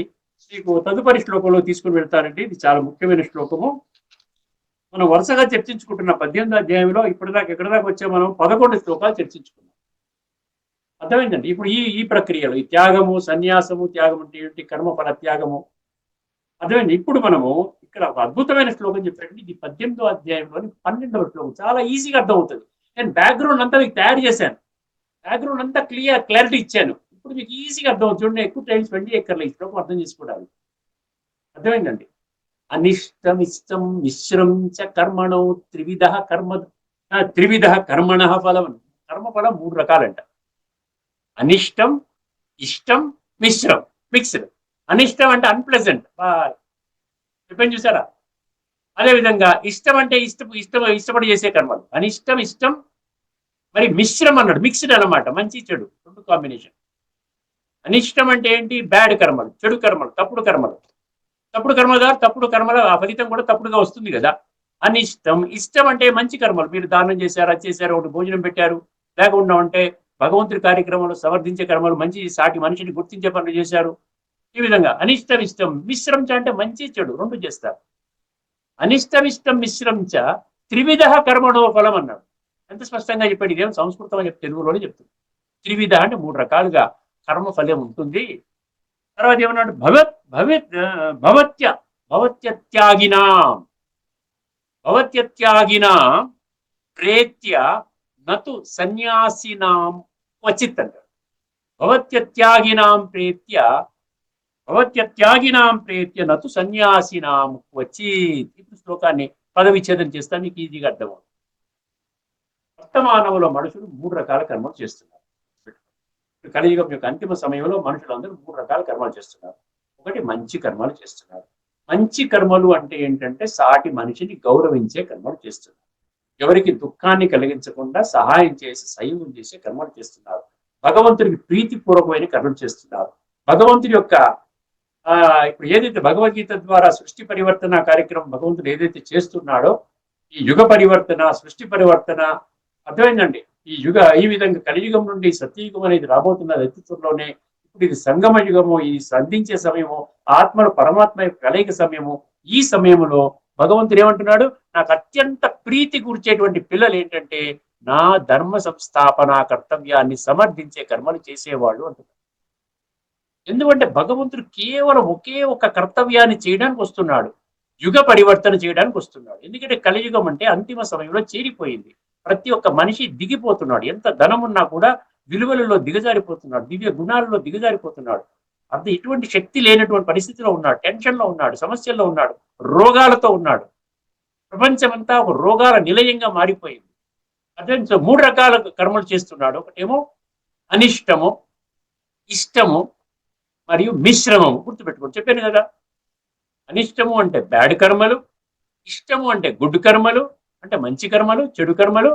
మీకు తదుపరి శ్లోకంలో తీసుకుని వెళ్తానండి. ఇది చాలా ముఖ్యమైన శ్లోకము. మనం వరుసగా చర్చించుకుంటున్న 18వ అధ్యాయంలో ఇప్పటిదాకా ఎక్కడి దాకా వచ్చే మనం 11 శ్లోకాలు చర్చించుకున్నాం. అర్థమైందండి? ఇప్పుడు ఈ ప్రక్రియలో ఈ త్యాగము, సన్యాసము, త్యాగం అంటే ఏంటి, కర్మఫల త్యాగము అర్థమైంది. ఇప్పుడు మనము ఇక్కడ ఒక అద్భుతమైన శ్లోకం చెప్పారండి. ఇది 18వ అధ్యాయంలోని 12వ శ్లోకం. చాలా ఈజీగా అర్థమవుతుంది. నేను బ్యాక్గ్రౌండ్ అంతా మీకు తయారు చేశాను, బ్యాక్గ్రౌండ్ అంతా క్లారిటీ ఇచ్చాను. ఇప్పుడు మీకు ఈజీగా అర్థమవుతుంది. చూడండి, ఎక్కువ టైం స్పెండ్ చేయక్కర్లే ఈ శ్లోకం అర్థం చేసుకోవడానికి. అర్థమైందండి? అనిష్టమిష్టం మిశ్రం చ కర్మణో త్రివిధ కర్మణ ఫలం. కర్మఫలం 3 రకాలంట. అనిష్టం, ఇష్టం, మిశ్రం, మిక్స్డ్. అనిష్టం అంటే అన్ప్లెజెంట్, చెప్పండి చూసారా? అదేవిధంగా ఇష్టం అంటే ఇష్టపడి చేసే కర్మలు. అనిష్టం, ఇష్టం, మరి మిశ్రం అన్నాడు, మిక్స్డ్ అనమాట, మంచి చెడు 2 కాంబినేషన్. అనిష్టం అంటే ఏంటి? బ్యాడ్ కర్మలు, చెడు కర్మలు, తప్పుడు కర్మలు. తప్పుడు కర్మల ఆ ఫలితం కూడా తప్పుడుగా వస్తుంది కదా. అనిష్టం. ఇష్టం అంటే మంచి కర్మలు, మీరు దానం చేశారు, అది చేశారు, ఒకటి భోజనం పెట్టారు, లేకుండా ఉంటే భగవంతుడి కార్యక్రమంలో సమర్థించే కర్మలు, మంచి సాటి మనిషిని గుర్తించే పనులు చేశారు. ఈ విధంగా అనిష్టం, ఇష్టం, మిశ్రం చ అంటే మంచి చెడు 2 చేస్తారు. అనిష్టమిష్టం మిశ్రంచ త్రివిధ కర్మణో ఫలం అన్నాడు. ఎంత స్పష్టంగా చెప్పాడు. ఇదేం సంస్కృతం అని చెప్పి తెలుగులోనే చెప్తుంది. త్రివిధ అంటే 3 రకాలుగా కర్మ ఫలం ఉంటుంది. తర్వాత ఏమన్నాడు? భవత్యత్యాగినాం ప్రేత్య నతు సన్యాసినాం క్వచిత్ అంటారు. భవత్యత్యాగినాం ప్రేత్య నతు సన్యాసినాం క్వచిత్. ఇప్పుడు శ్లోకాన్ని పదవిచ్ఛేదం చేస్తా, మీకు ఈజీగా అర్థమవుతుంది. వర్తమానంలో మనుషులు 3 రకాల కర్మలు చేస్తున్నారు. కలియుగం యొక్క అంతిమ సమయంలో మనుషులందరూ 3 రకాల కర్మలు చేస్తున్నారు. ఒకటి మంచి కర్మలు చేస్తున్నారు. మంచి కర్మలు అంటే ఏంటంటే సాటి మనిషిని గౌరవించే కర్మలు చేస్తున్నారు. ఎవరికి దుఃఖాన్ని కలిగించకుండా సహాయం చేసి సహాయం చేసే కర్మలు చేస్తున్నారు. భగవంతుడికి ప్రీతిపూర్వకమైన కర్మలు చేస్తున్నారు. భగవంతుడి యొక్క ఇప్పుడు ఏదైతే భగవద్గీత ద్వారా సృష్టి పరివర్తన కార్యక్రమం భగవంతుడు ఏదైతే చేస్తున్నాడో, ఈ యుగ పరివర్తన, సృష్టి పరివర్తన, అర్థమైందండి? ఈ విధంగా కలియుగం నుండి సత్యయుగం అనేది రాబోతున్న అతిత్వంలోనే. ఇప్పుడు ఇది సంగమ యుగము, ఈ సంధించే సమయము, ఆత్మలు పరమాత్మ కలయిక సమయము. ఈ సమయంలో భగవంతుడు ఏమంటున్నాడు? నాకు అత్యంత ప్రీతి కూర్చేటువంటి పిల్లలు ఏంటంటే నా ధర్మ సంస్థాపన కర్తవ్యాన్ని సమర్థించే కర్మలు చేసేవాళ్ళు అంటున్నారు. ఎందుకంటే భగవంతుడు కేవలం ఒకే ఒక కర్తవ్యాన్ని చేయడానికి వస్తున్నాడు. యుగ పరివర్తన చేయడానికి వస్తున్నాడు. ఎందుకంటే కలియుగం అంటే అంతిమ సమయంలో చేరిపోయింది. ప్రతి ఒక్క మనిషి దిగిపోతున్నాడు. ఎంత ధనం ఉన్నా కూడా విలువలలో దిగజారిపోతున్నాడు, దివ్య గుణాలలో దిగజారిపోతున్నాడు. అంత ఎటువంటి శక్తి లేనటువంటి పరిస్థితిలో ఉన్నాడు, టెన్షన్లో ఉన్నాడు, సమస్యల్లో ఉన్నాడు, రోగాలతో ఉన్నాడు. ప్రపంచమంతా ఒక రోగాల నిలయంగా మారిపోయింది. అదే 3 రకాల కర్మలు చేస్తున్నాడు. ఒకటేమో అనిష్టము, ఇష్టము మరియు మిశ్రమము. గుర్తుపెట్టుకోండి, చెప్పాను కదా. అనిష్టము అంటే బ్యాడ్ కర్మలు, ఇష్టము అంటే గుడ్ కర్మలు, అంటే మంచి కర్మలు, చెడు కర్మలు.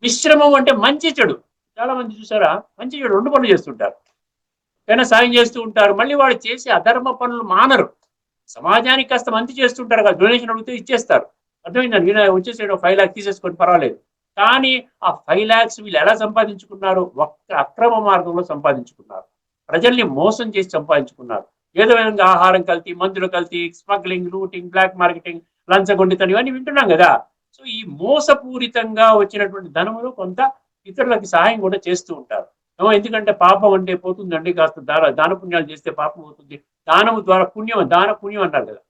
మిశ్రమం అంటే మంచి చెడు. చాలా మంది చూసారా, మంచి చెడు 2 పనులు చేస్తుంటారు. కానీ సాయం చేస్తూ ఉంటారు, మళ్ళీ వాడు చేసే అధర్మ పనులు మానరు. సమాజానికి కాస్త మంచి చేస్తుంటారు కదా, డొనేషన్ అడిగితే ఇచ్చేస్తారు. అర్థమైందండి, నేను వచ్చేసాడు 5 lakhs తీసేసుకొని పర్వాలేదు. కానీ ఆ 5 lakhs వీళ్ళు ఎలా సంపాదించుకున్నారు? ఒక్క అక్రమ మార్గంలో సంపాదించుకున్నారు. ప్రజల్ని మోసం చేసి సంపాదించుకున్నారు. ఏదో విధంగా ఆహారం కల్తీ, మందులు కల్తీ, స్మగ్లింగ్, లూటింగ్, బ్లాక్ మార్కెటింగ్, లంచగొండితనం ఇవన్నీ వింటున్నాం కదా. సో ఈ మోసపూరితంగా వచ్చినటువంటి ధనములు కొంత ఇతరులకి సహాయం కూడా చేస్తూ ఉంటారు. ఎందుకంటే పాపం అంటే పోతుందండి, కాస్త దాన పుణ్యాలు చేస్తే పాపం అవుతుంది, దానము ద్వారా పుణ్యం, దాన పుణ్యం అంటారు కదా.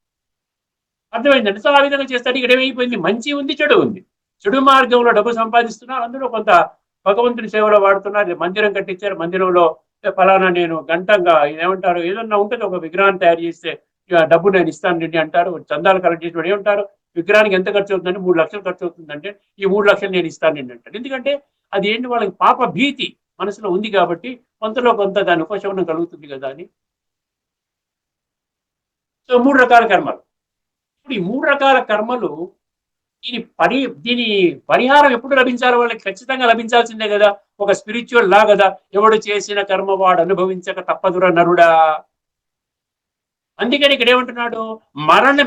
అర్థమైందండి. సో ఆ విధంగా చేస్తాడు. ఇక్కడ ఏమైపోయింది, మంచి ఉంది, చెడు ఉంది. చెడు మార్గంలో డబ్బు సంపాదిస్తున్నారు, అందులో కొంత భగవంతుని సేవలో వాడుతున్నారు. మందిరం కట్టించారు, మందిరంలో ఫలానా నేను గంటంగా ఏమంటారు, ఏదన్నా ఉంటుంది, ఒక విగ్రహాన్ని తయారు చేస్తే డబ్బు నేను ఇస్తాను రెడ్డి అంటారు. చందాలు కలెక్ట్ చేసి ఏమంటారు, విగ్రహానికి ఎంత ఖర్చు అవుతుందంటే 3 లక్షలు ఖర్చు అవుతుందంటే ఈ 3 లక్షలు నేను ఇస్తాను రెడ్డి అంటారు. ఎందుకంటే అది ఏంటి, వాళ్ళకి పాప భీతి మనసులో ఉంది కాబట్టి కొంతలో కొంత దాని ఉపశమనం కలుగుతుంది కదా అని. సో 3 రకాల కర్మలు. ఇప్పుడు ఈ 3 రకాల కర్మలు దీని పరిహారం ఎప్పుడు లభించాలో వాళ్ళకి ఖచ్చితంగా లభించాల్సిందే కదా. ఒక స్పిరిచువల్ లా కదా, ఎవడు చేసిన కర్మ వాడు అనుభవించక తప్పదురా నరుడా. అందుకని ఇక్కడ ఏమంటున్నాడు,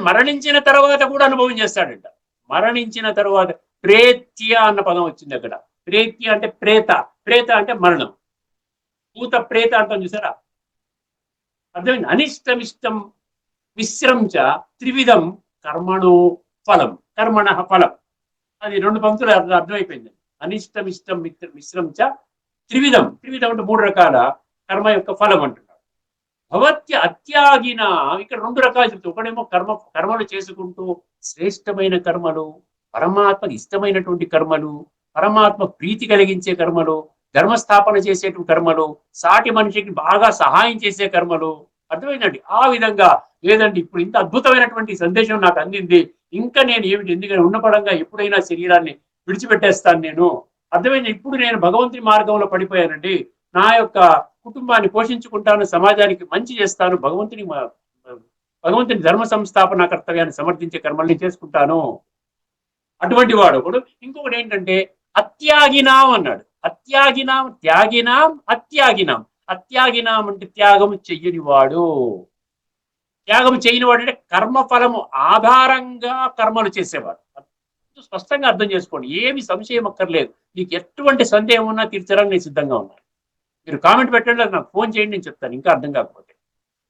మరణించిన తర్వాత కూడా అనుభవం చేస్తాడంట. మరణించిన తర్వాత ప్రేత్య అన్న పదం వచ్చింది అక్కడ. ప్రేత్య అంటే ప్రేత, ప్రేత అంటే మరణం. భూత ప్రేత అంటాం చూసారా, అర్థమైంది. అనిష్టమిష్టం మిశ్రం చ త్రివిధం కర్మణో ఫలం, కర్మణ ఫలం. అది 2 పంక్తులు అర్థమైపోయింది. అనిష్టమిష్టం మిశ్రం చ త్రివిధం, త్రివిధం అంటే 3 రకాల కర్మ యొక్క ఫలం అంటున్నాడు. భవత్య అత్యాగిన, ఇక్కడ 2 రకాలు చెప్తారు. ఒకడేమో కర్మలు చేసుకుంటూ శ్రేష్టమైన కర్మలు, పరమాత్మకి ఇష్టమైనటువంటి కర్మలు, పరమాత్మ ప్రీతి కలిగించే కర్మలు, ధర్మస్థాపన చేసేటువంటి కర్మలు, సాటి మనిషికి బాగా సహాయం చేసే కర్మలు. అర్థమైందండి. ఆ విధంగా లేదండి, ఇప్పుడు ఇంత అద్భుతమైనటువంటి సందేశం నాకు అందింది, ఇంకా నేను ఏమిటి, ఎందుకంటే ఉన్నపడంగా ఎప్పుడైనా శరీరాన్ని విడిచిపెట్టేస్తాను నేను. అర్థమైంది. ఇప్పుడు నేను భగవంతుని మార్గంలో పడిపోయానండి, నా యొక్క కుటుంబాన్ని పోషించుకుంటాను, సమాజానికి మంచి చేస్తాను, భగవంతుని ధర్మ సంస్థాపన కర్తవ్యాన్ని సమర్థించే కర్మల్ని చేసుకుంటాను. అటువంటి వాడు ఒకడు. ఇంకొకటి ఏంటంటే అత్యాగినాం అన్నాడు. అత్యాగినాం, త్యాగినాం, అత్యాగినాం. అత్యాగినాం అంటే త్యాగము చెయ్యని వాడు. త్యాగం చేయని వాడు అంటే కర్మఫలము ఆధారంగా కర్మలు చేసేవాడు. స్పష్టంగా అర్థం చేసుకోండి, ఏమి సంశయం అక్కర్లేదు. మీకు ఎటువంటి సందేహం ఉన్నా తీర్చడానికి నేను సిద్ధంగా ఉన్నాను. మీరు కామెంట్ పెట్టండి, నాకు ఫోన్ చేయండి, నేను చెప్తాను ఇంకా అర్థం కాకపోతే.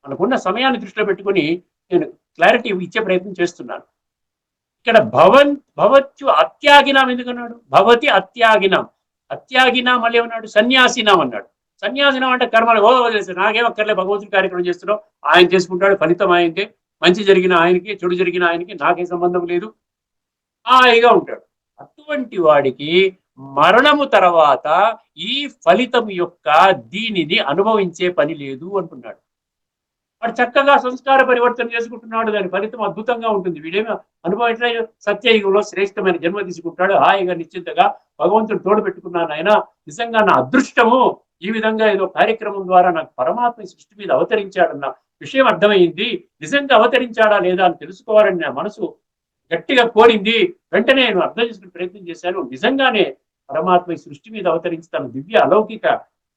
మనకున్న సమయాన్ని దృష్టిలో పెట్టుకుని నేను క్లారిటీ ఇచ్చే ప్రయత్నం చేస్తున్నాను. ఇక్కడ భవత్యు అత్యాగినాం ఎందుకన్నాడు, భవతి అత్యాగినాం. అత్యాగినాం మళ్ళీ ఏమన్నాడు, సన్యాసినాం అన్నాడు. సన్యాసినాం అంటే కర్మలు వదిలేసి నాకేమక్కర్లే, భగవంతుడి కార్యక్రమం చేస్తున్నావు, ఆయన చేసుకుంటాడు, ఫలితం ఆయనకే, మంచి జరిగిన ఆయనకి, చెడు జరిగిన ఆయనకి, నాకే సంబంధం లేదు, హాయిగా ఉంటాడు. అటువంటి వాడికి మరణము తర్వాత ఈ ఫలితం యొక్క దీనిని అనుభవించే పని లేదు అంటున్నాడు. వాడు చక్కగా సంస్కార పరివర్తన చేసుకుంటున్నాడు, దాని ఫలితం అద్భుతంగా ఉంటుంది. వీడేమో అనుభవం ఎట్లా, సత్యయుగంలో శ్రేష్టమైన జన్మ తీసుకుంటాడు, హాయిగా నిశ్చింతగా భగవంతుడు తోడు పెట్టుకున్నాను, ఆయన నిజంగా నా అదృష్టము, ఈ విధంగా ఏదో కార్యక్రమం ద్వారా నాకు పరమాత్మ సృష్టి మీద అవతరించాడన్న విషయం అర్థమైంది, నిజంగా అవతరించాడా లేదా అని తెలుసుకోవాలని నా మనసు గట్టిగా కోరింది. వెంటనే నేను అర్థం చేసుకునే ప్రయత్నం చేశాను, నిజంగానే పరమాత్మ ఈ సృష్టి మీద అవతరించి తన దివ్య అలౌకిక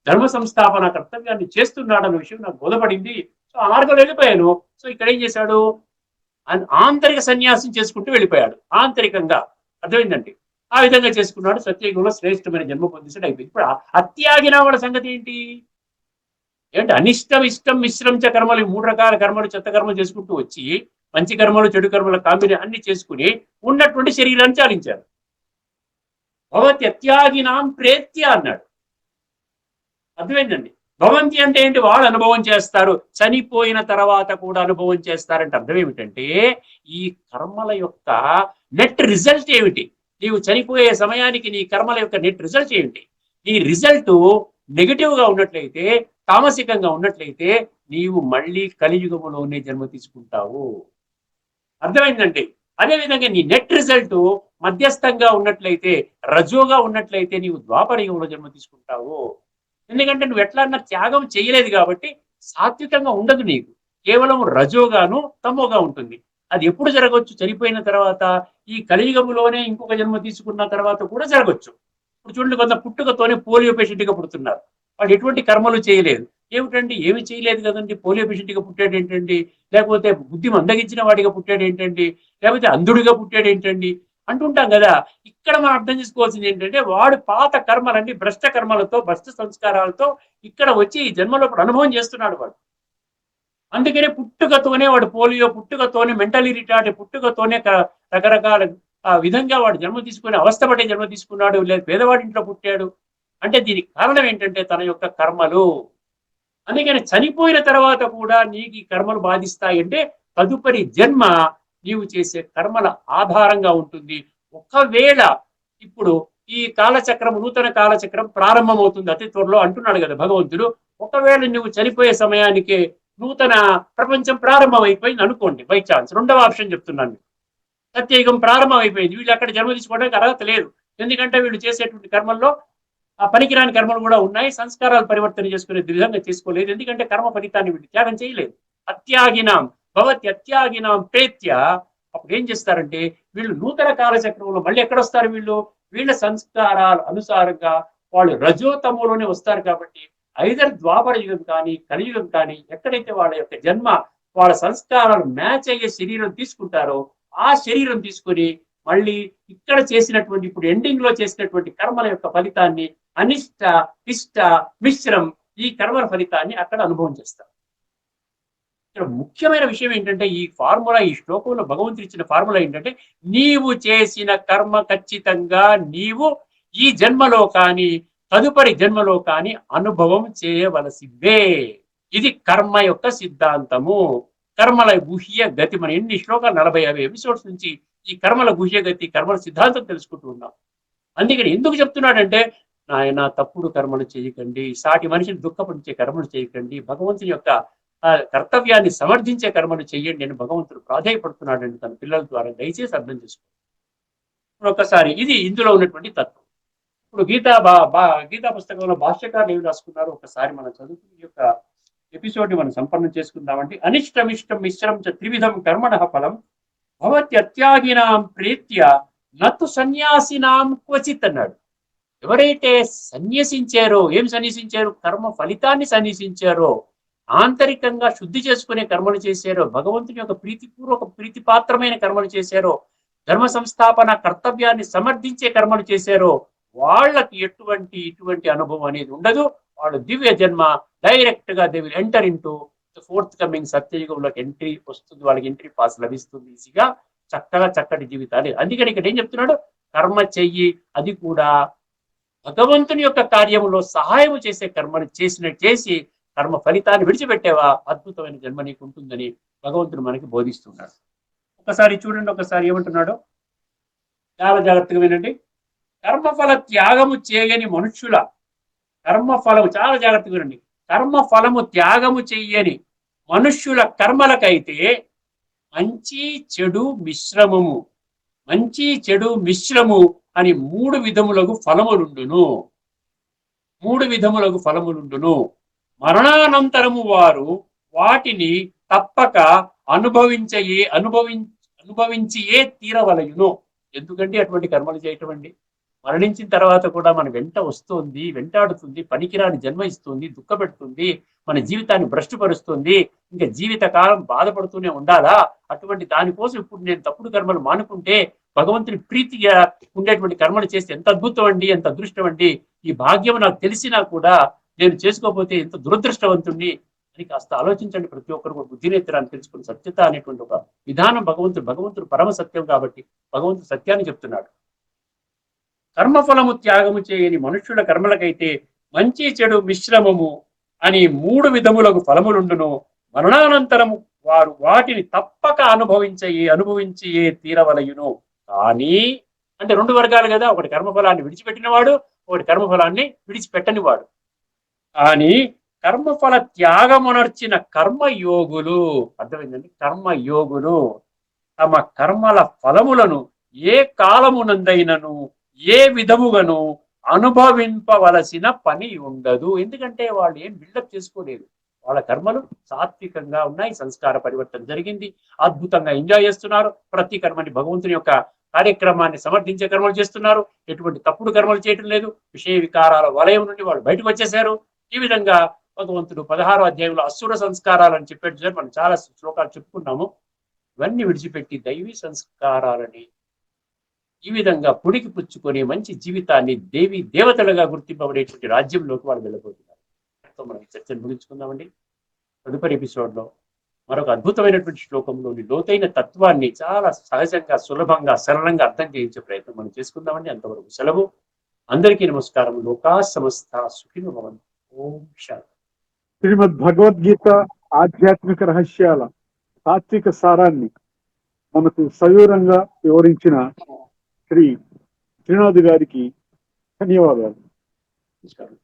ధర్మ సంస్థాపన కర్తవ్యాన్ని చేస్తున్నాడన్న విషయం నాకు బోధపడింది. సో ఆ మార్గంలో వెళ్ళిపోయాను. సో ఇక్కడ ఏం చేశాడు, ఆంతరిక సన్యాసం చేసుకుంటూ వెళ్ళిపోయాడు. ఆంతరికంగా అర్థమైందండి, ఆ విధంగా చేసుకున్నాడు. సత్యయుగంలో శ్రేష్టమైన జన్మ పొందిసాడు, అయిపోయింది. ఇప్పుడు అత్యాగిన వాడి సంగతి ఏంటి, అనిష్టం ఇష్టం మిశ్రంచ కర్మలు, 3 రకాల కర్మలు, చెత్త కర్మలు చేసుకుంటూ వచ్చి మంచి కర్మలు చెడు కర్మల కాంబినే అన్ని చేసుకుని ఉన్నటువంటి శరీరాన్ని చాలించారు. భవతి అత్యాగినాం ప్రేత్య అన్నాడు. అర్థమైందండి. భవంతి అంటే ఏంటి? వాళ్ళు అనుభవం చేస్తారు, చనిపోయిన తర్వాత కూడా అనుభవం చేస్తారంటే అర్థం ఏమిటంటే ఈ కర్మల యొక్క నెట్ రిజల్ట్ ఏమిటి? నీవు చనిపోయే సమయానికి నీ కర్మల యొక్క నెట్ రిజల్ట్ ఏమిటి? నీ రిజల్ట్ నెగిటివ్ గా ఉన్నట్లయితే, తామసికంగా ఉన్నట్లయితే నీవు మళ్ళీ కలియుగములోనే జన్మ తీసుకుంటావు. అర్థమైందండి? అదేవిధంగా నీ నెట్ రిజల్ట్ మధ్యస్థంగా ఉన్నట్లయితే, రజోగా ఉన్నట్లయితే నీవు ద్వాపర యుగంలో జన్మ తీసుకుంటావు. ఎందుకంటే నువ్వు ఎట్లా త్యాగం చేయలేదు కాబట్టి సాత్వికంగా ఉండదు నీకు, కేవలం రజోగాను తమోగా ఉంటుంది. అది ఎప్పుడు జరగవచ్చు? చనిపోయిన తర్వాత, ఈ కలియుగములోనే ఇంకొక జన్మ తీసుకున్న తర్వాత కూడా జరగచ్చు. ఇప్పుడు చూడండి, కొంత పుట్టుకతోనే పోలియో పేషెంట్గా పుడుతున్నారు, వాడు ఎటువంటి కర్మలు చేయలేదు. ఏమిటండి? ఏమి చేయలేదు కదండి, పోలియో పేషెంట్గా పుట్టాడు ఏంటండి? లేకపోతే బుద్ధి మందగించిన వాడిగా పుట్టాడు ఏంటండి? లేకపోతే అంధుడిగా పుట్టాడు ఏంటండి అంటుంటాం కదా. ఇక్కడ మనం అర్థం చేసుకోవాల్సింది ఏంటంటే వాడు పాత కర్మలన్నీ భ్రష్ట కర్మలతో, భ్రష్ట సంస్కారాలతో ఇక్కడ వచ్చి ఈ జన్మలో అనుభవం చేస్తున్నాడు వాడు. అందుకనే పుట్టుకతోనే వాడు పోలియో, పుట్టుకతోనే మెంటల్ రిటార్డ్, పుట్టుకతోనే రకరకాల విధంగా వాడు జన్మ తీసుకుని అవస్థపడే జన్మ తీసుకున్నాడు, లేదు పేదవాడి ఇంట్లో పుట్టాడు. అంటే దీనికి కారణం ఏంటంటే తన యొక్క కర్మలు. అందుకని చనిపోయిన తర్వాత కూడా నీకు ఈ కర్మలు బాధిస్తాయంటే తదుపరి జన్మ నీవు చేసే కర్మల ఆధారంగా ఉంటుంది. ఒకవేళ ఇప్పుడు ఈ కాలచక్రం, నూతన కాలచక్రం ప్రారంభమవుతుంది అతి త్వరలో అంటున్నాడు కదా భగవంతుడు. ఒకవేళ నువ్వు చనిపోయే సమయానికే నూతన ప్రపంచం ప్రారంభం అయిపోయింది అనుకోండి, బై ఛాన్స్, రెండవ ఆప్షన్ చెప్తున్నాను. సత్యయుగం ప్రారంభం అయిపోయింది, వీళ్ళు అక్కడ జన్మ తీసుకోవడానికి అర్హత లేదు. ఎందుకంటే వీళ్ళు చేసేటువంటి కర్మల్లో ఆ పనికిరాని కర్మలు కూడా ఉన్నాయి, సంస్కారాలు పరివర్తన చేసుకునే విధంగా చేసుకోలేదు. ఎందుకంటే కర్మ ఫలితాన్ని వీళ్ళు త్యాగం చేయలేదు. అత్యాగినాం భవతి అత్యాగినాం ప్రేత్య. అప్పుడు ఏం చేస్తారంటే వీళ్ళు నూతన కాలచక్రంలో మళ్ళీ ఎక్కడొస్తారు? వీళ్ళ సంస్కారాల అనుసారంగా వాళ్ళు రజోతములోనే వస్తారు. కాబట్టి ఐదర్ ద్వాపర యుగం కానీ కలియుగం కానీ ఎక్కడైతే వాళ్ళ యొక్క జన్మ, వాళ్ళ సంస్కారాలు మ్యాచ్ అయ్యే శరీరం తీసుకుంటారో ఆ శరీరం తీసుకొని మళ్ళీ ఇక్కడ చేసినటువంటి, ఇప్పుడు ఎండింగ్ లో చేసినటువంటి కర్మల యొక్క ఫలితాన్ని, అనిష్ట ఇష్ట మిశ్రం, ఈ కర్మల ఫలితాన్ని అక్కడ అనుభవం చేస్తారు. ఇక్కడ ముఖ్యమైన విషయం ఏంటంటే ఈ ఫార్ములా, ఈ శ్లోకంలో భగవంతుడు ఇచ్చిన ఫార్ములా ఏంటంటే నీవు చేసిన కర్మ ఖచ్చితంగా నీవు ఈ జన్మలో కానీ తదుపరి జన్మలో కానీ అనుభవం చేయవలసిందే. ఇది కర్మ యొక్క సిద్ధాంతము. కర్మల గుహ్య గతి. మనం ఎన్ని శ్లోకాలు, 45 ఎపిసోడ్స్ నుంచి ఈ కర్మల గుహ్య గతి, కర్మల సిద్ధాంతం తెలుసుకుంటూ ఉన్నాం. అందుకని ఎందుకు చెప్తున్నాడంటే నాయన తప్పుడు కర్మలు చేయకండి, సాటి మనిషిని దుఃఖపరిచే కర్మలు చేయకండి, భగవంతుని యొక్క కర్తవ్యాన్ని సమర్థించే కర్మలు చెయ్యండి అని భగవంతుడు ప్రాధాయపడుతున్నాడండి తన పిల్లల ద్వారా. దయచేసి అర్థం చేసుకోండి. ఇప్పుడు ఒకసారి ఇది ఇందులో ఉన్నటువంటి తత్వం. ఇప్పుడు గీతా పుస్తకంలో భాష్యకారులు ఏమి రాసుకున్నారో ఒకసారి మనం చదువుకుని ఈ యొక్క ఎపిసోడ్ ని మనం సంపన్నం చేసుకుందామంటే, అనిష్టమిష్టం మిశ్రం చ త్రివిధం కర్మణ ఫలం భవత్యత్యాగినాం ప్రేత్య నతు సన్యాసినాం క్వచిత్ అన్నాడు. ఎవరైతే సన్యసించారో, ఏం సన్యసించారు? కర్మ ఫలితాన్ని సన్యసించారో, ఆంతరికంగా శుద్ధి చేసుకునే కర్మలు చేశారో, భగవంతుని యొక్క ప్రీతిపూర్వక ప్రీతిపాత్రమైన కర్మలు చేశారో, ధర్మ సంస్థాపన కర్తవ్యాన్ని సమర్థించే కర్మలు చేశారో వాళ్ళకి ఇటువంటి అనుభవం అనేది ఉండదు. వాళ్ళు దివ్య జన్మ డైరెక్ట్ గా they will enter into forthcoming సత్యయుగంలోకి ఎంట్రీ వస్తుంది, వాళ్ళకి ఎంట్రీ పాస్ లభిస్తుంది ఈజీగా, చక్కగా చక్కటి జీవితాలు. అందుకని ఇక్కడ ఏం చెప్తున్నాడు? కర్మ చెయ్యి, అది కూడా భగవంతుని యొక్క కార్యములో సహాయం చేసే కర్మను చేసి కర్మ ఫలితాన్ని విడిచిపెట్టేవా అద్భుతమైన జన్మ నీకు ఉంటుందని భగవంతుడు మనకి బోధిస్తున్నాడు. ఒకసారి చూడండి, ఒకసారి ఏమంటున్నాడు చాలా జాగ్రత్తగా వినండి. కర్మఫల త్యాగము చేయని మనుష్యుల, కర్మఫలము, చాలా జాగ్రత్తగా వినండి, కర్మఫలము త్యాగము చెయ్యని మనుష్యుల కర్మలకైతే మంచి చెడు మిశ్రమము, మంచి చెడు మిశ్రము అని 3 విధములకు ఫలములుండును. 3 విధములకు ఫలములుండును. మరణానంతరము వారు వాటిని తప్పక అనుభవించియే తీరవలయును. ఎందుకంటే అటువంటి కర్మలు చేయటం అండి మరణించిన తర్వాత కూడా మన వెంట వస్తుంది, వెంటాడుతుంది, పనికిరాని జన్మ ఇస్తుంది, దుఃఖపెడుతుంది, మన జీవితాన్ని భ్రష్టుపరుస్తుంది. ఇంకా జీవితకాలం బాధపడుతూనే ఉండాలా? అటువంటి దానికోసం ఇప్పుడు నేను తప్పుడు కర్మలు మానుకుంటే భగవంతుని ప్రీతిగా ఉండేటువంటి కర్మలు చేస్తే ఎంత అద్భుతం అండి, ఎంత అదృష్టం అండి. ఈ భాగ్యం నాకు తెలిసినా కూడా నేను చేసుకోకపోతే ఎంత దురదృష్టవంతుణ్ణి అని కాస్త ఆలోచించండి. ప్రతి ఒక్కరు కూడా బుద్ధినేత్రాన్ని తెలుసుకుని సత్యత అనేటువంటి ఒక విధానం భగవంతుడు పరమ సత్యం కాబట్టి భగవంతుడు సత్యాన్ని చెప్తున్నాడు. కర్మఫలము త్యాగము చేయని మనుష్యుల కర్మలకైతే మంచి చెడు మిశ్రమము అని 3 విధములకు ఫలములుండును. మరణానంతరము వారు వాటిని తప్పక అనుభవించి తీరవలయును. కానీ అంటే 2 వర్గాలు కదా, ఒకటి కర్మఫలాన్ని విడిచిపెట్టినవాడు, ఒకటి కర్మఫలాన్ని విడిచిపెట్టనివాడు. కానీ కర్మఫల త్యాగమునర్చిన కర్మయోగులు, అర్థమైందండి, కర్మయోగులు తమ కర్మల ఫలములను ఏ కాలమునందైనను ఏ విధముగాను అనుభవింపవలసిన పని ఉండదు. ఎందుకంటే వాళ్ళు ఏం బిల్డప్ చేసుకోలేదు. వాళ్ళ కర్మలు సాత్వికంగా ఉన్నాయి, సంస్కార పరివర్తన జరిగింది, అద్భుతంగా ఎంజాయ్ చేస్తున్నారు. ప్రతి కర్మని భగవంతుని యొక్క కార్యక్రమాన్ని సమర్థించే కర్మలు చేస్తున్నారు. ఎటువంటి తప్పుడు కర్మలు చేయటం లేదు. విషయ వికారాల వలయం నుండి వాళ్ళు బయటకు వచ్చేశారు. ఈ విధంగా భగవంతుడు 16వ అధ్యాయంలో అసుర సంస్కారాలు అని చెప్పేట్టు మనం చాలా శ్లోకాలు చెప్పుకున్నాము. ఇవన్నీ విడిచిపెట్టి దైవీ సంస్కారాలని ఈ విధంగా పుడికి పుచ్చుకొని మంచి జీవితాన్ని దేవి దేవతలుగా గుర్తింపబడేటువంటి రాజ్యంలోకి వాళ్ళు వెళ్ళబోతున్నారు. మనం చర్చను ముగించుకుందామండి. తదుపరి ఎపిసోడ్ లో మరొక అద్భుతమైనటువంటి శ్లోకంలోని లోతైన తత్వాన్ని చాలా సహజంగా, సులభంగా, సరళంగా అర్థం చేయించే ప్రయత్నం మనం చేసుకుందామండి. అంతవరకు సెలవు. అందరికీ నమస్కారం. లోకా సమస్త సుఖినో భవంతు. ఓం శాంతి. శ్రీమద్ భగవద్గీత ఆధ్యాత్మిక రహస్యాల తాత్విక సారాన్ని మనకు సవివరంగా వివరించిన శ్రీ శ్రీనాథ్ గారికి ధన్యవాదాలు. నమస్కారం.